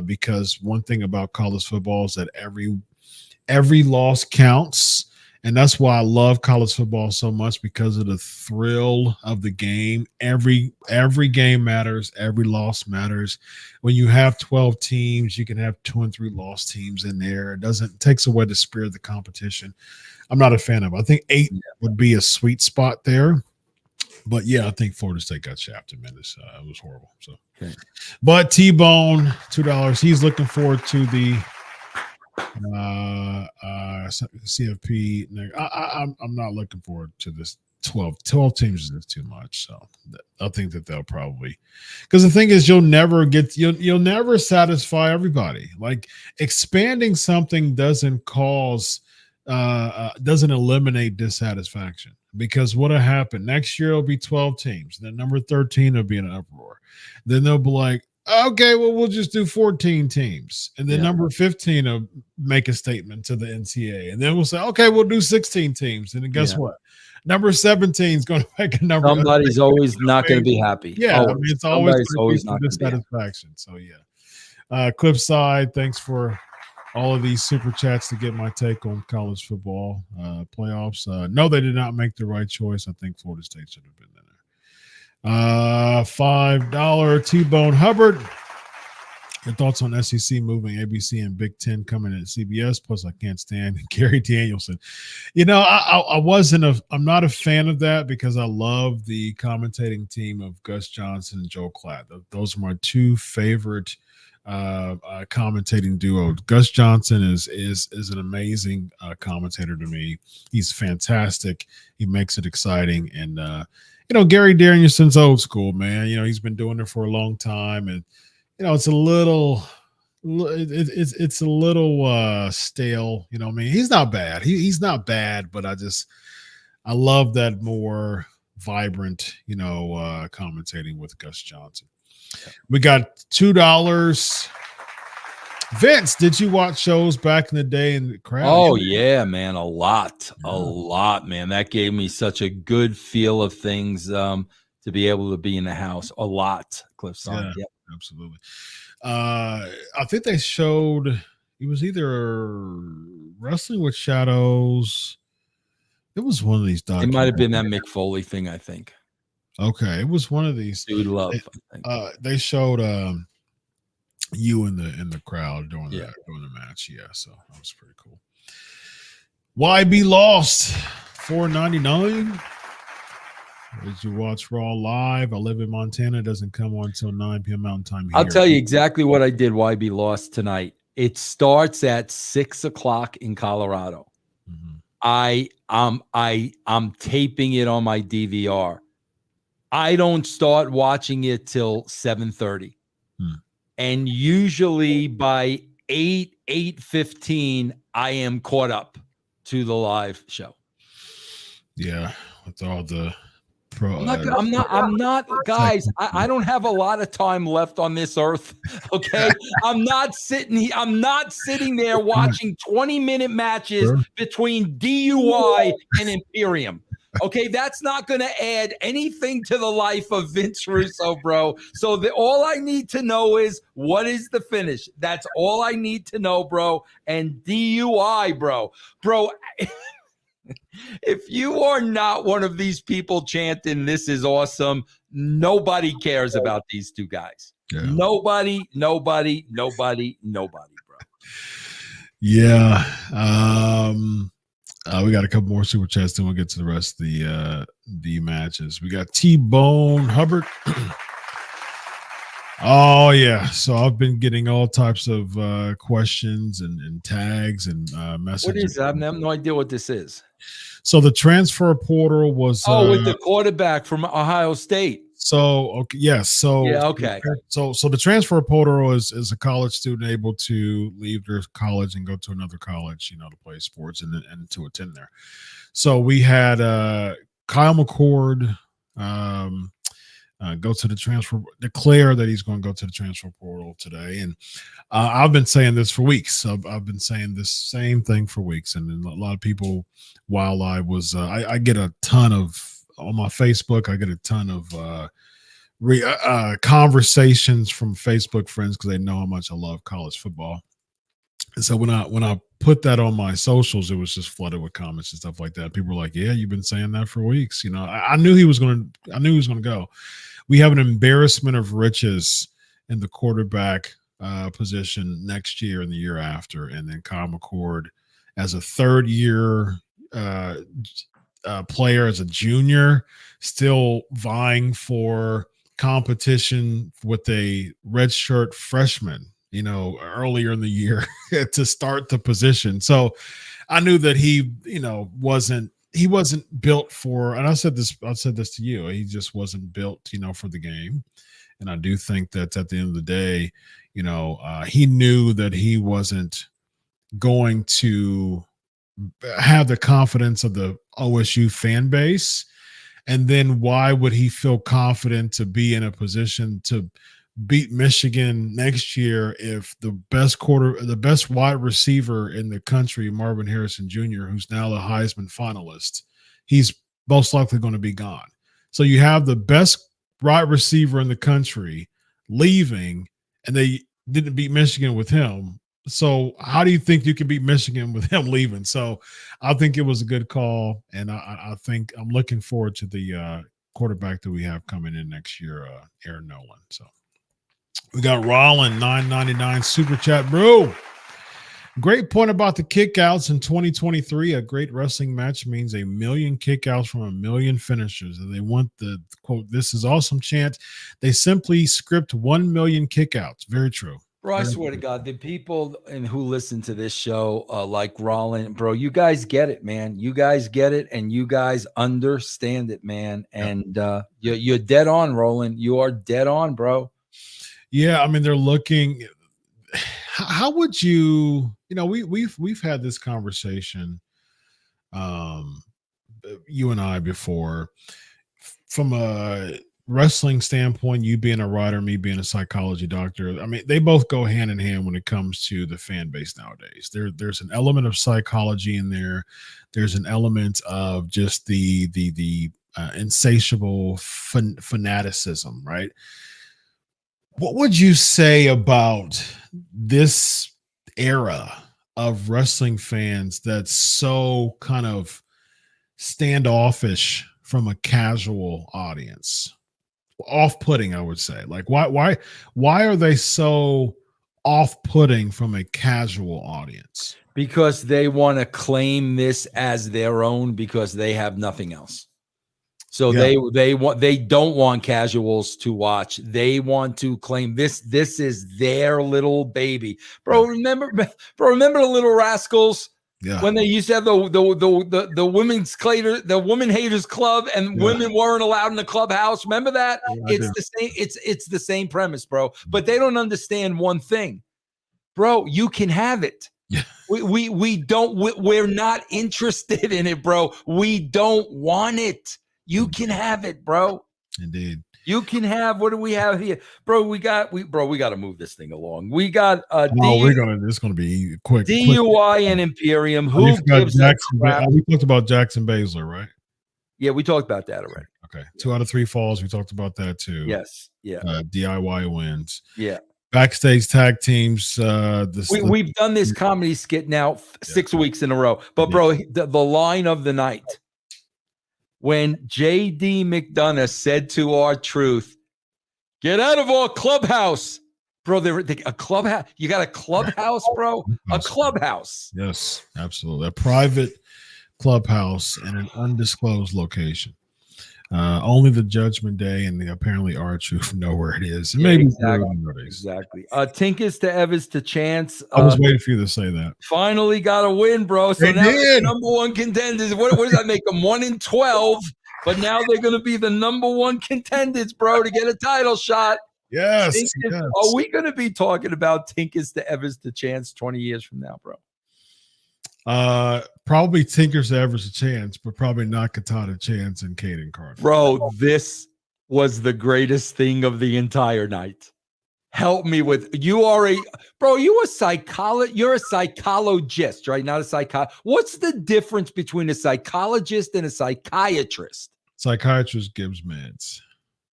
Speaker 1: because one thing about college football is that every loss counts. And that's why I love college football so much, because of the thrill of the game. Every game matters. Every loss matters. When you have 12 teams, you can have 2 and 3 loss teams in there. It takes away the spirit of the competition. I'm not a fan of it. I think 8 would be a sweet spot there. But I think Florida State got shafted, man. It was horrible. So, But T-Bone, $2. He's looking forward to the CFP. I'm not looking forward to this 12 teams is too much. So I think that they'll probably, because the thing is, you'll never satisfy everybody. Like, expanding something doesn't eliminate dissatisfaction, because what'll happen next year will be 12 teams. Then number 13 will be in an uproar. Then they'll be like, okay, well, we'll just do 14 teams. And then number 15 will make a statement to the NCAA. And then we'll say, okay, we'll do 16 teams. And then guess what? Number 17 is going to make a number.
Speaker 2: Somebody's always not going to be happy.
Speaker 1: Yeah, I mean, it's always not dissatisfaction. So, Clip side, thanks for all of these super chats to get my take on college football playoffs. No, they did not make the right choice. I think Florida State should have been there. $5 T-Bone Hubbard. Your thoughts on SEC moving ABC and Big Ten coming in at CBS? Plus, I can't stand Gary Danielson. I'm not a fan of that, because I love the commentating team of Gus Johnson and Joe Klatt. Those are my 2 favorite commentating duo. Gus Johnson is an amazing commentator to me. He's fantastic. He makes it exciting. And Gary Danielson's old school, man. He's been doing it for a long time, and it's a little. It's a little stale. I mean, he's not bad. He's not bad, but I love that more vibrant, commentating with Gus Johnson. We got $2. Vince, did you watch shows back in the day in the crowd?
Speaker 2: Oh yeah, man, a lot, man. That gave me such a good feel of things to be able to be in the house. A lot, Cliffside.
Speaker 1: Yeah, absolutely. I think they showed it was either Wrestling with Shadows. It was one of these documentaries.
Speaker 2: It might have been that Mick Foley thing, I think.
Speaker 1: Okay, it was one of these.
Speaker 2: Dude Love.
Speaker 1: They showed you in the crowd during the match. Yeah, so that was pretty cool. YB lost $4.99. Did you watch Raw live? I live in Montana. It doesn't come on until 9 p.m. Mountain Time. Here.
Speaker 2: I'll tell you exactly what I did. YB lost tonight. It starts at 6 o'clock in Colorado. Mm-hmm. I'm taping it on my DVR. I don't start watching it till 7:30. And usually by 8:15, I am caught up to the live show.
Speaker 1: Yeah, with all the
Speaker 2: I'm not, guys. I don't have a lot of time left on this earth. Okay, I'm not sitting there watching 20-minute matches between DUI and Imperium. Okay, that's not going to add anything to the life of Vince Russo, bro. So all I need to know is what is the finish. That's all I need to know, bro. And DUI, bro. If you are not one of these people chanting, "This is awesome," nobody cares about these two guys. Yeah. Nobody, bro.
Speaker 1: Yeah. We got a couple more super chats, then we'll get to the rest of the matches. We got T-Bone Hubbard. Oh yeah, so I've been getting all types of questions and tags and messages.
Speaker 2: What is that? I have no idea what this is.
Speaker 1: So the transfer portal was
Speaker 2: with the quarterback from Ohio State.
Speaker 1: So okay, yes. So
Speaker 2: yeah, okay.
Speaker 1: So the transfer portal is a college student able to leave their college and go to another college, to play sports and to attend there. So we had Kyle McCord go to the transfer, declare that he's going to go to the transfer portal today. And I've been saying this for weeks. I've been saying this same thing for weeks. And a lot of people, while I was, I get a ton of, on my Facebook, I get a ton of conversations from Facebook friends because they know how much I love college football. And so when I put that on my socials, it was just flooded with comments and stuff like that. People were like, "Yeah, you've been saying that for weeks." I knew he was going to go. We have an embarrassment of riches in the quarterback position next year and the year after, and then Kyle McCord as a third year player, as a junior, still vying for competition with a redshirt freshman, earlier in the year to start the position. So I knew that he wasn't built for, and I said this to you, he just wasn't built, for the game. And I do think that at the end of the day, he knew that he wasn't going to have the confidence of the OSU fan base. And then why would he feel confident to be in a position to beat Michigan next year if the best wide receiver in the country, Marvin Harrison Jr., who's now the Heisman finalist, he's most likely going to be gone. So you have the best wide receiver in the country leaving, and they didn't beat Michigan with him. So how do you think you can beat Michigan with him leaving? So I think it was a good call, and I think I'm looking forward to the quarterback that we have coming in next year, Aaron Nolan. So we got Rollins, $9.99 super chat, bro. Great point about the kickouts in 2023. A great wrestling match means 1 million kickouts from 1 million finishers. And they want the quote, "This is awesome" chant. They simply script 1 million kickouts. Very true.
Speaker 2: Bro, I swear to God, the people who listen to this show, like Rollins, bro, you guys get it, man. You guys get it, and you guys understand it, man. And you're dead on, Roland. You are dead on, bro.
Speaker 1: Yeah, I mean, they're looking. How would you? We've had this conversation, um, you and I before, from a wrestling standpoint. You being a writer, me being a psychology doctor. I mean, they both go hand in hand when it comes to the fan base nowadays. There's an element of psychology in there. There's an element of just the insatiable fanaticism, right? What would you say about this era of wrestling fans that's so kind of standoffish from a casual audience? Off-putting, I would say. Like, why are they so off-putting from a casual audience?
Speaker 2: Because they want to claim this as their own because they have nothing else. So
Speaker 1: Yeah.
Speaker 2: they don't want casuals to watch. They want to claim this is their little baby. Bro, remember the Little Rascals?
Speaker 1: Yeah.
Speaker 2: When they used to have the women's clater, the women haters club, and women weren't allowed in the clubhouse. Remember that?
Speaker 1: Yeah,
Speaker 2: it's the same, it's the same premise, bro. But they don't understand one thing. Bro, you can have it.
Speaker 1: Yeah.
Speaker 2: We're not interested in it, bro. We don't want it. You can have it, bro.
Speaker 1: Indeed.
Speaker 2: You can have, what do we have here? Bro, we got to move this thing along. We got
Speaker 1: it's gonna be quick.
Speaker 2: DUI and Imperium. Who gives a crap?
Speaker 1: We talked about Jackson Baszler, right?
Speaker 2: Yeah, we talked about that already.
Speaker 1: Okay. 2 out of 3 falls. We talked about that too.
Speaker 2: Yes. Yeah.
Speaker 1: DIY wins.
Speaker 2: Yeah.
Speaker 1: Backstage tag teams.
Speaker 2: We've done this comedy skit now 6 weeks in a row. But bro, the line of the night. When JD McDonough said to R-Truth, "Get out of our clubhouse." Bro, a clubhouse. You got a clubhouse, bro? A clubhouse.
Speaker 1: Yes, absolutely. A private clubhouse in an undisclosed location. Only the Judgment Day and apparently R-Truth know where it is. Maybe
Speaker 2: exactly. Tinkus to Evans to Chance.
Speaker 1: I was waiting for you to say that.
Speaker 2: Finally got a win, bro. So now they're number one contenders. What does that make them? 1-12. But now they're going to be the number one contenders, bro, to get a title shot.
Speaker 1: Yes.
Speaker 2: Are we going to be talking about Tinkus to Evans to Chance 20 years from now, bro?
Speaker 1: Probably Tinker's average a chance, but probably not Katana Chance and Caden Carter.
Speaker 2: Bro, this was the greatest thing of the entire night. Help me with you're a psychologist, right? Not a psychologist. What's the difference between a psychologist and a psychiatrist?
Speaker 1: Psychiatrist gives meds.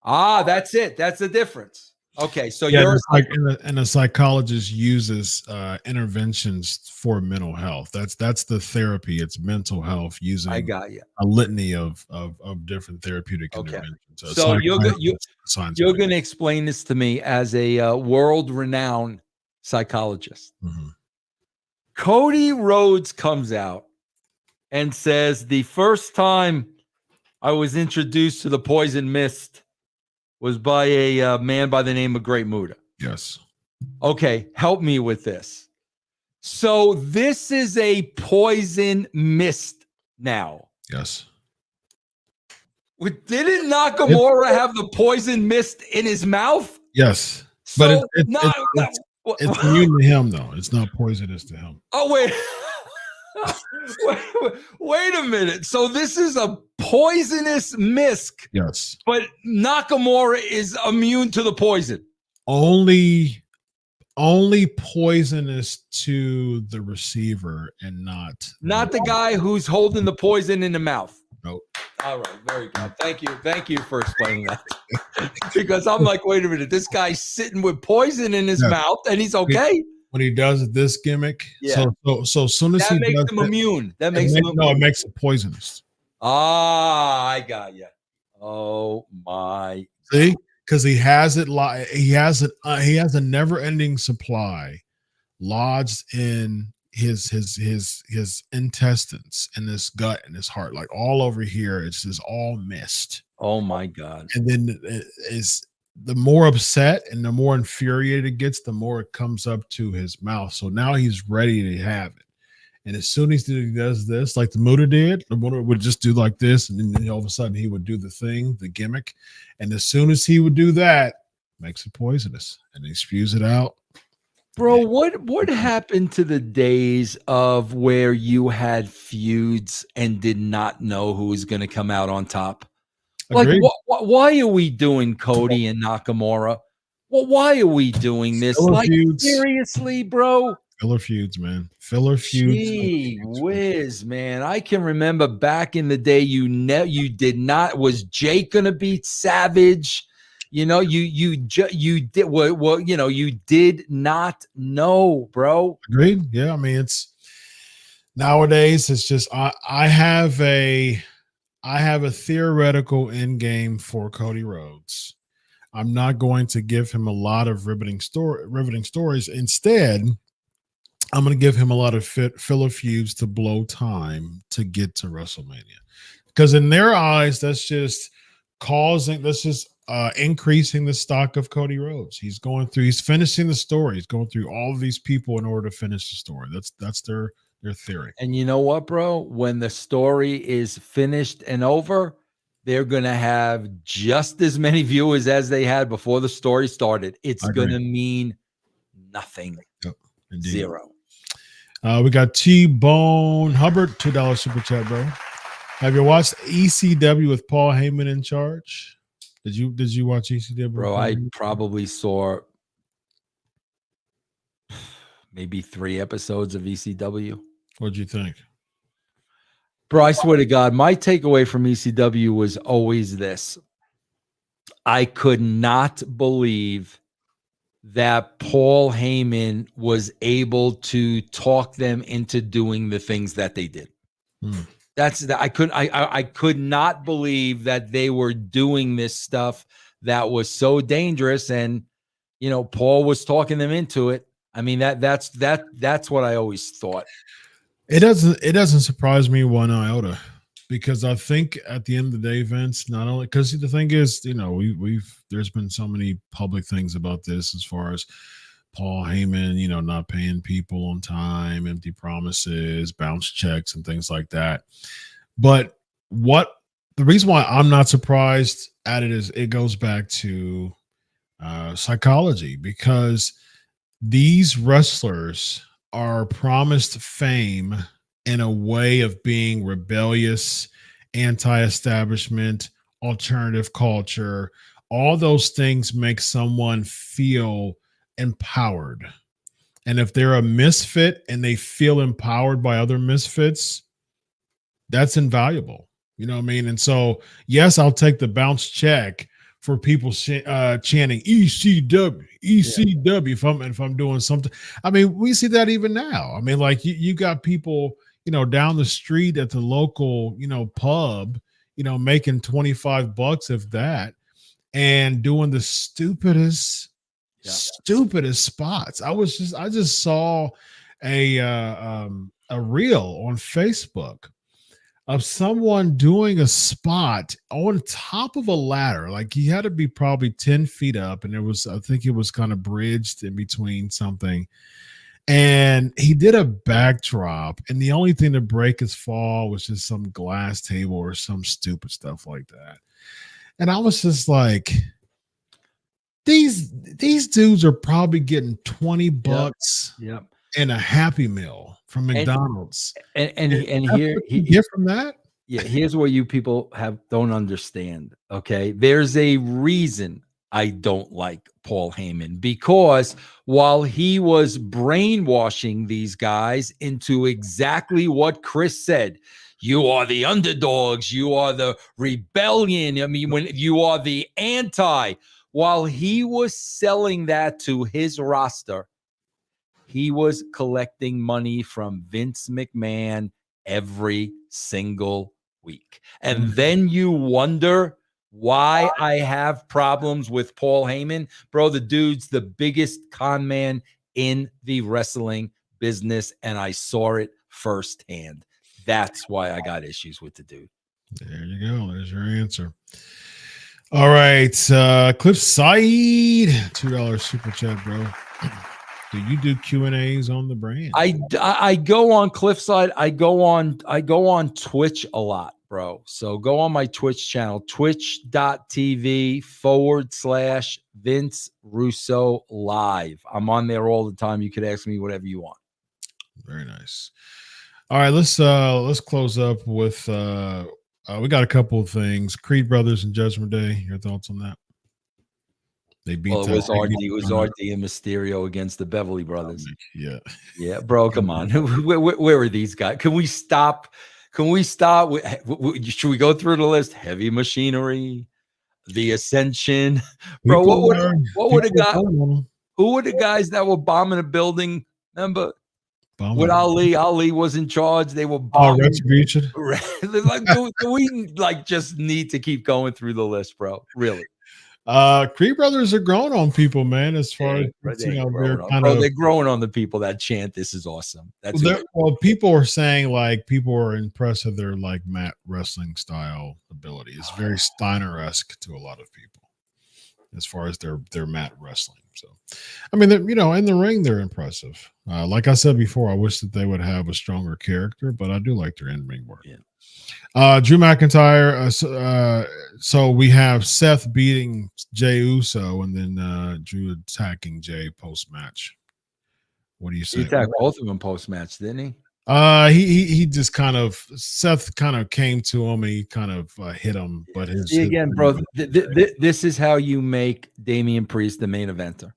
Speaker 2: That's it. That's the difference. Okay, so
Speaker 1: and a psychologist uses interventions for mental health. That's the therapy. It's mental health using
Speaker 2: I got you.
Speaker 1: A litany of different therapeutic interventions.
Speaker 2: So you're going to explain this to me as a world-renowned psychologist.
Speaker 1: Mm-hmm.
Speaker 2: Cody Rhodes comes out and says, the first time I was introduced to the poison mist was by a man by the name of Great Muta.
Speaker 1: Yes.
Speaker 2: Okay, help me with this. So this is a poison mist now.
Speaker 1: Yes.
Speaker 2: Didn't Nakamura have the poison mist in his mouth?
Speaker 1: Yes.
Speaker 2: So
Speaker 1: but it's immune to him, though. It's not poisonous to him.
Speaker 2: Oh, wait. wait a minute. So this is a poisonous mist.
Speaker 1: Yes.
Speaker 2: But Nakamura is immune to the poison.
Speaker 1: Only poisonous to the receiver and not
Speaker 2: the guy who's holding the poison in the mouth.
Speaker 1: Nope.
Speaker 2: All right, very good. Thank you for explaining that. Because I'm like, wait a minute, this guy's sitting with poison in his mouth and he's okay.
Speaker 1: When he does this gimmick, so as soon as
Speaker 2: that makes him immune. That makes him immune.
Speaker 1: No, it makes it poisonous.
Speaker 2: I got you. Oh my!
Speaker 1: See, because he has it. He has a never-ending supply lodged in his intestines and his gut and his heart, like all over here. It's just all mist.
Speaker 2: Oh my God!
Speaker 1: And then the more upset and the more infuriated it gets, the more it comes up to his mouth. So now he's ready to have it. And as soon as he does this, like the Muta did, the Muta would just do like this, and then all of a sudden he would do the gimmick. And as soon as he would do that, makes it poisonous, and he spews it out.
Speaker 2: Bro, what happened to the days of where you had feuds and did not know who was going to come out on top?
Speaker 1: Agreed.
Speaker 2: Like, why are we doing Cody and Nakamura? Well, why are we doing this?
Speaker 1: Filler
Speaker 2: Like,
Speaker 1: feuds.
Speaker 2: seriously, bro?
Speaker 1: Filler feuds, man. Filler feuds.
Speaker 2: Gee whiz, man. I can remember back in the day, you did not, was Jake going to beat Savage? You know, you did well, you know, you did not know, bro.
Speaker 1: Agreed. Yeah, I mean, it's nowadays. It's just I have a theoretical end game for Cody Rhodes. I'm not going to give him a lot of riveting stories. Instead, I'm going to give him a lot of filler feuds to blow time to get to WrestleMania, because in their eyes, that's just increasing the stock of Cody Rhodes. He's finishing the story. He's going through all of these people in order to finish the story. That's their theory.
Speaker 2: And you know what, bro? When the story is finished and over, they're going to have just as many viewers as they had before the story started. It's going to mean nothing.
Speaker 1: Yep,
Speaker 2: zero.
Speaker 1: We got T-Bone Hubbard, $2 super chat, bro. Have you watched ECW with Paul Heyman in charge? Did you watch ECW?
Speaker 2: Bro, I probably saw maybe 3 episodes of ECW.
Speaker 1: What'd you think?
Speaker 2: Bro, I swear to God, my takeaway from ECW was always this. I could not believe that Paul Heyman was able to talk them into doing the things that they did. I could not believe that they were doing this stuff that was so dangerous, and you know, Paul was talking them into it. I mean, that's what I always thought.
Speaker 1: It doesn't surprise me one iota, because I think at the end of the day, Vince, not only because the thing is, you know, there's been so many public things about this as far as Paul Heyman, you know, not paying people on time, empty promises, bounce checks, and things like that. But the reason why I'm not surprised at it is it goes back to psychology, because these wrestlers are promised fame in a way of being rebellious, anti-establishment, alternative culture. All those things make someone feel empowered. And if they're a misfit and they feel empowered by other misfits, that's invaluable. You know what I mean? And so, yes, I'll take the bounce check for people chanting ECW, ECW. If I'm doing something. I mean, we see that even now. I mean, like you got people, you know, down the street at the local, you know, pub, you know, making $25 if that, and doing the stupidest spots. I just saw a reel on Facebook of someone doing a spot on top of a ladder. Like he had to be probably 10 feet up, and I think it was kind of bridged in between something. And he did a backdrop, and the only thing to break his fall was just some glass table or some stupid stuff like that. And I was just like, these dudes are probably getting $20 and a Happy Meal from McDonald's.
Speaker 2: And here
Speaker 1: you get from that.
Speaker 2: Yeah, here's what you people don't understand. Okay, there's a reason I don't like Paul Heyman, because while he was brainwashing these guys into exactly what Chris said, you are the underdogs, you are the rebellion. I mean, when you are the anti, while he was selling that to his roster, he was collecting money from Vince McMahon every single week. And then you wonder why I have problems with Paul Heyman. Bro, the dude's the biggest con man in the wrestling business, and I saw it firsthand. That's why I got issues with the dude.
Speaker 1: There you go. There's your answer. All right. Cliffside, $2 super chat, bro. Do you do Q&As on the brand?
Speaker 2: I go on Cliffside. I go on Twitch a lot, bro. So go on my Twitch channel, twitch.tv/Vince Russo Live. I'm on there all the time. You could ask me whatever you want.
Speaker 1: Very nice. All right, let's close up with we got a couple of things. Creed Brothers and Judgment Day. Your thoughts on that? They beat.
Speaker 2: Well, it was RD and Mysterio against the Beverly Brothers.
Speaker 1: Yeah,
Speaker 2: yeah, bro. Come on, where are these guys? Can we stop? Should we go through the list? Heavy Machinery, The Ascension, bro. What would have got? Who were the guys that were bombing a building? Remember? With Ali was in charge. They were bombing.
Speaker 1: Retribution.
Speaker 2: Like, do we like just need to keep going through the list, bro? Really?
Speaker 1: Creed Brothers are growing on people, man. As far as they're
Speaker 2: growing on the people that chant, "This is awesome."
Speaker 1: People are saying like people are impressed with their like mat wrestling style ability. It's very Steiner-esque to a lot of people as far as their mat wrestling. So, I mean, in the ring, they're impressive. Like I said before, I wish that they would have a stronger character, but I do like their in-ring work.
Speaker 2: Yeah.
Speaker 1: Drew McIntyre. So we have Seth beating Jey Uso, and then Drew attacking Jey post-match. What do you say?
Speaker 2: He attacked both of them post-match, didn't he?
Speaker 1: He just kind of Seth kind of came to him and he kind of hit him. But
Speaker 2: bro, this is how you make Damian Priest the main eventer.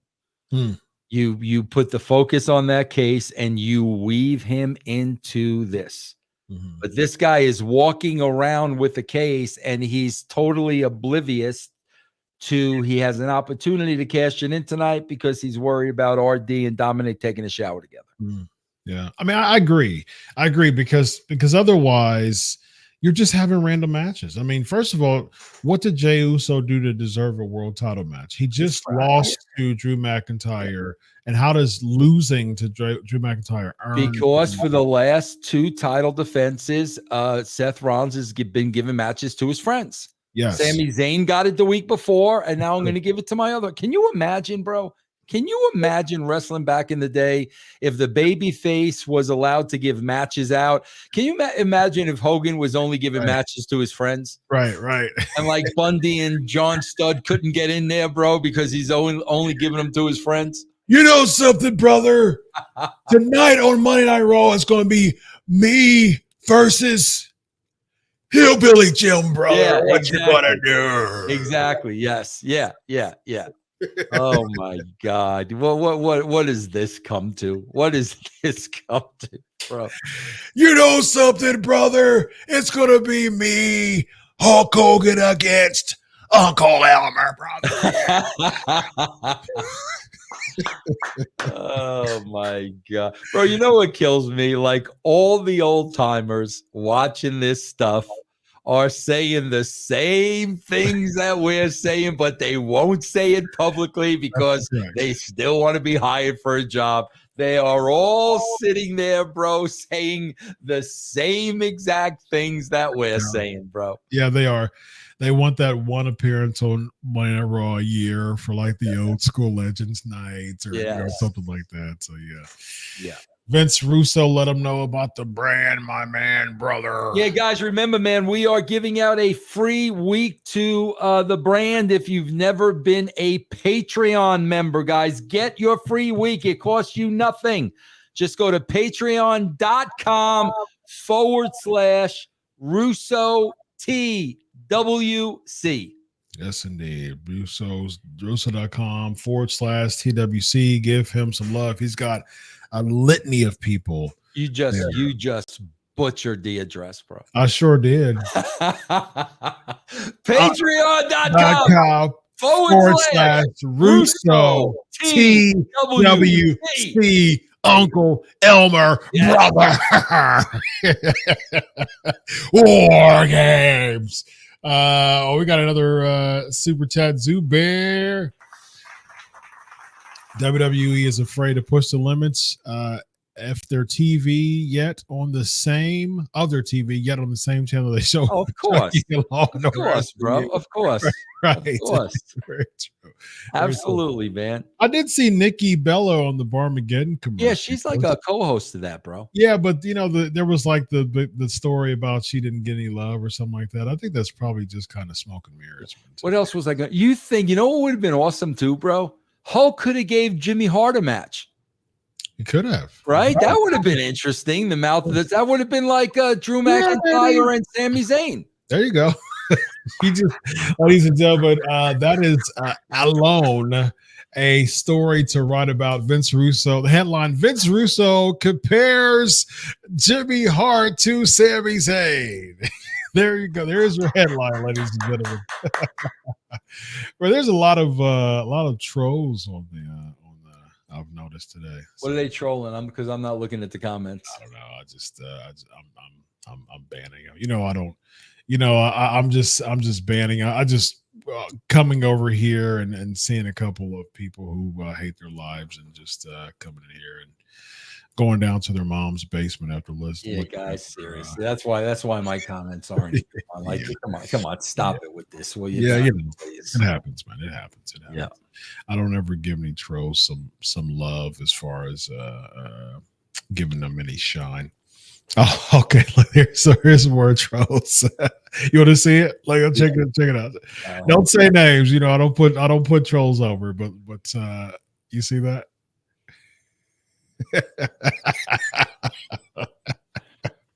Speaker 2: You put the focus on that case and you weave him into this. Mm-hmm. But this guy is walking around with the case and he's totally oblivious to he has an opportunity to cash it in tonight because he's worried about RD and Dominic taking a shower together.
Speaker 1: Yeah. I mean, I agree because otherwise you're just having random matches. I mean, first of all, what did Jey Uso do to deserve a world title match? He just lost to Drew McIntyre. And how does losing to Drew McIntyre earn?
Speaker 2: Because for the last two title defenses, Seth Rollins has been giving matches to his friends.
Speaker 1: Yes.
Speaker 2: Sami Zayn got it the week before, and now I'm going to give it to my other. Can you imagine, bro? Can you imagine wrestling back in the day if the baby face was allowed to give matches out? Can you imagine if Hogan was only giving matches to his friends?
Speaker 1: Right.
Speaker 2: And like Bundy and John Studd couldn't get in there, bro, because he's only giving them to his friends?
Speaker 1: You know something, brother? Tonight on Monday Night Raw, it's going to be me versus Hillbilly Jim, brother.
Speaker 2: Yeah,
Speaker 1: what you going to do?
Speaker 2: Exactly. Yes. Yeah. Oh my God. What does this come to? What does this come to, bro?
Speaker 1: You know something, brother? It's gonna be me, Hulk Hogan against Uncle Elmer, brother.
Speaker 2: Oh my God. Bro, you know what kills me? Like all the old timers watching this stuff are saying the same things that we're saying, but they won't say it publicly because they still want to be hired for a job. They are all sitting there, bro, saying the same exact things that we're saying, bro.
Speaker 1: Yeah, they are. They want that one appearance on Monday Night Raw a year for like the old school Legends nights or something like that. So
Speaker 2: yeah.
Speaker 1: Vince Russo let them know about the brand, my man, brother.
Speaker 2: Yeah, guys, remember, man, we are giving out a free week to the brand. If you've never been a Patreon member, guys, get your free week. It costs you nothing. Just go to patreon.com/Russo TWC.
Speaker 1: Yes, indeed. Russo.com/TWC. Give him some love. He's got a litany of people.
Speaker 2: You just butchered the address, bro.
Speaker 1: I sure did.
Speaker 2: Patreon.com/Russo
Speaker 1: TWC. Uncle Elmer, brother. War Games. We got another super chat. Zubair. WWE is afraid to push the limits. if their TV yet on the same other TV yet on the same channel they show.
Speaker 2: Oh, of course,
Speaker 1: Law
Speaker 2: of course, bro. Of course,
Speaker 1: right.
Speaker 2: of course.
Speaker 1: Very true.
Speaker 2: Absolutely, man.
Speaker 1: I did see Nikki Bella on the Barmageddon commercial.
Speaker 2: Yeah, she's like a co-host to that, bro.
Speaker 1: Yeah, but you know, there was like the story about she didn't get any love or something like that. I think that's probably just kind of smoke and mirrors.
Speaker 2: What else was I going? You know what would have been awesome too, bro? Hulk could have gave Jimmy Hart a match.
Speaker 1: He could have,
Speaker 2: right? That would have been interesting. The mouth of this, that would have been like Drew McIntyre and Sami Zayn.
Speaker 1: There you go. You just, ladies and gentlemen, that is alone a story to write about Vince Russo. The headline: Vince Russo compares Jimmy Hart to Sami Zayn. There you go. There's your headline, ladies and gentlemen. Well, there's a lot of trolls on the I've noticed today.
Speaker 2: What are they trolling? Because I'm not looking at the comments.
Speaker 1: I don't know. I'm banning them. You know, I don't. You know, I'm just banning. I just coming over here and seeing a couple of people who hate their lives and just coming in here and going down to their mom's basement after listening.
Speaker 2: Yeah, guys, seriously. That's why my comments aren't. I'm like, come on, stop it with this, will you?
Speaker 1: Yeah, you know, it happens, man. It happens.
Speaker 2: Yeah.
Speaker 1: I don't ever give any trolls some love as far as giving them any shine. Oh, okay. Here's more trolls. You want to see it? Like, check it out. Don't say names. You know, I don't put trolls over, but you see that?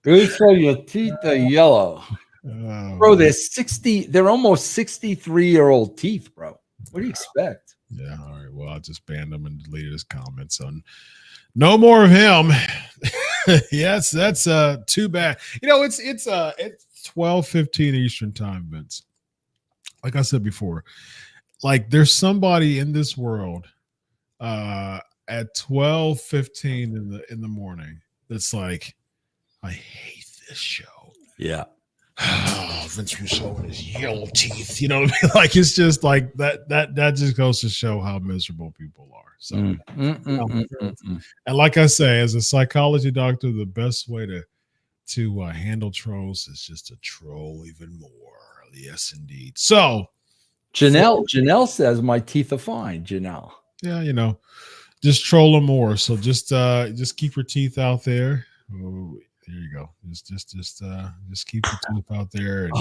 Speaker 2: Good for your teeth are yellow. Bro, they're almost 63-year-old teeth, bro. What do you expect?
Speaker 1: Yeah, all right. Well, I just banned him and deleted his comments on no more of him. Yes, that's too bad. You know, it's 12:15 Eastern time, Vince. Like I said before, like there's somebody in this world at 12:15 in the morning that's like, I hate this show.
Speaker 2: Yeah.
Speaker 1: Oh, Vince Russo and his yellow teeth. You know what I mean? Like, it's just like that just goes to show how miserable people are. So and like I say, as a psychology doctor, the best way to handle trolls is just to troll even more. Yes, indeed. So
Speaker 2: Janelle says my teeth are fine. Janelle.
Speaker 1: Yeah, you know, just troll them more. So just keep your teeth out there. Oh, there you go. Just keep your teeth out there. And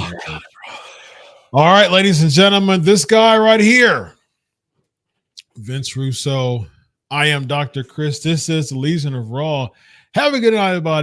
Speaker 1: all right, ladies and gentlemen, this guy right here, Vince Russo. I am Dr. Chris. This is the Legion of Raw. Have a good night, everybody.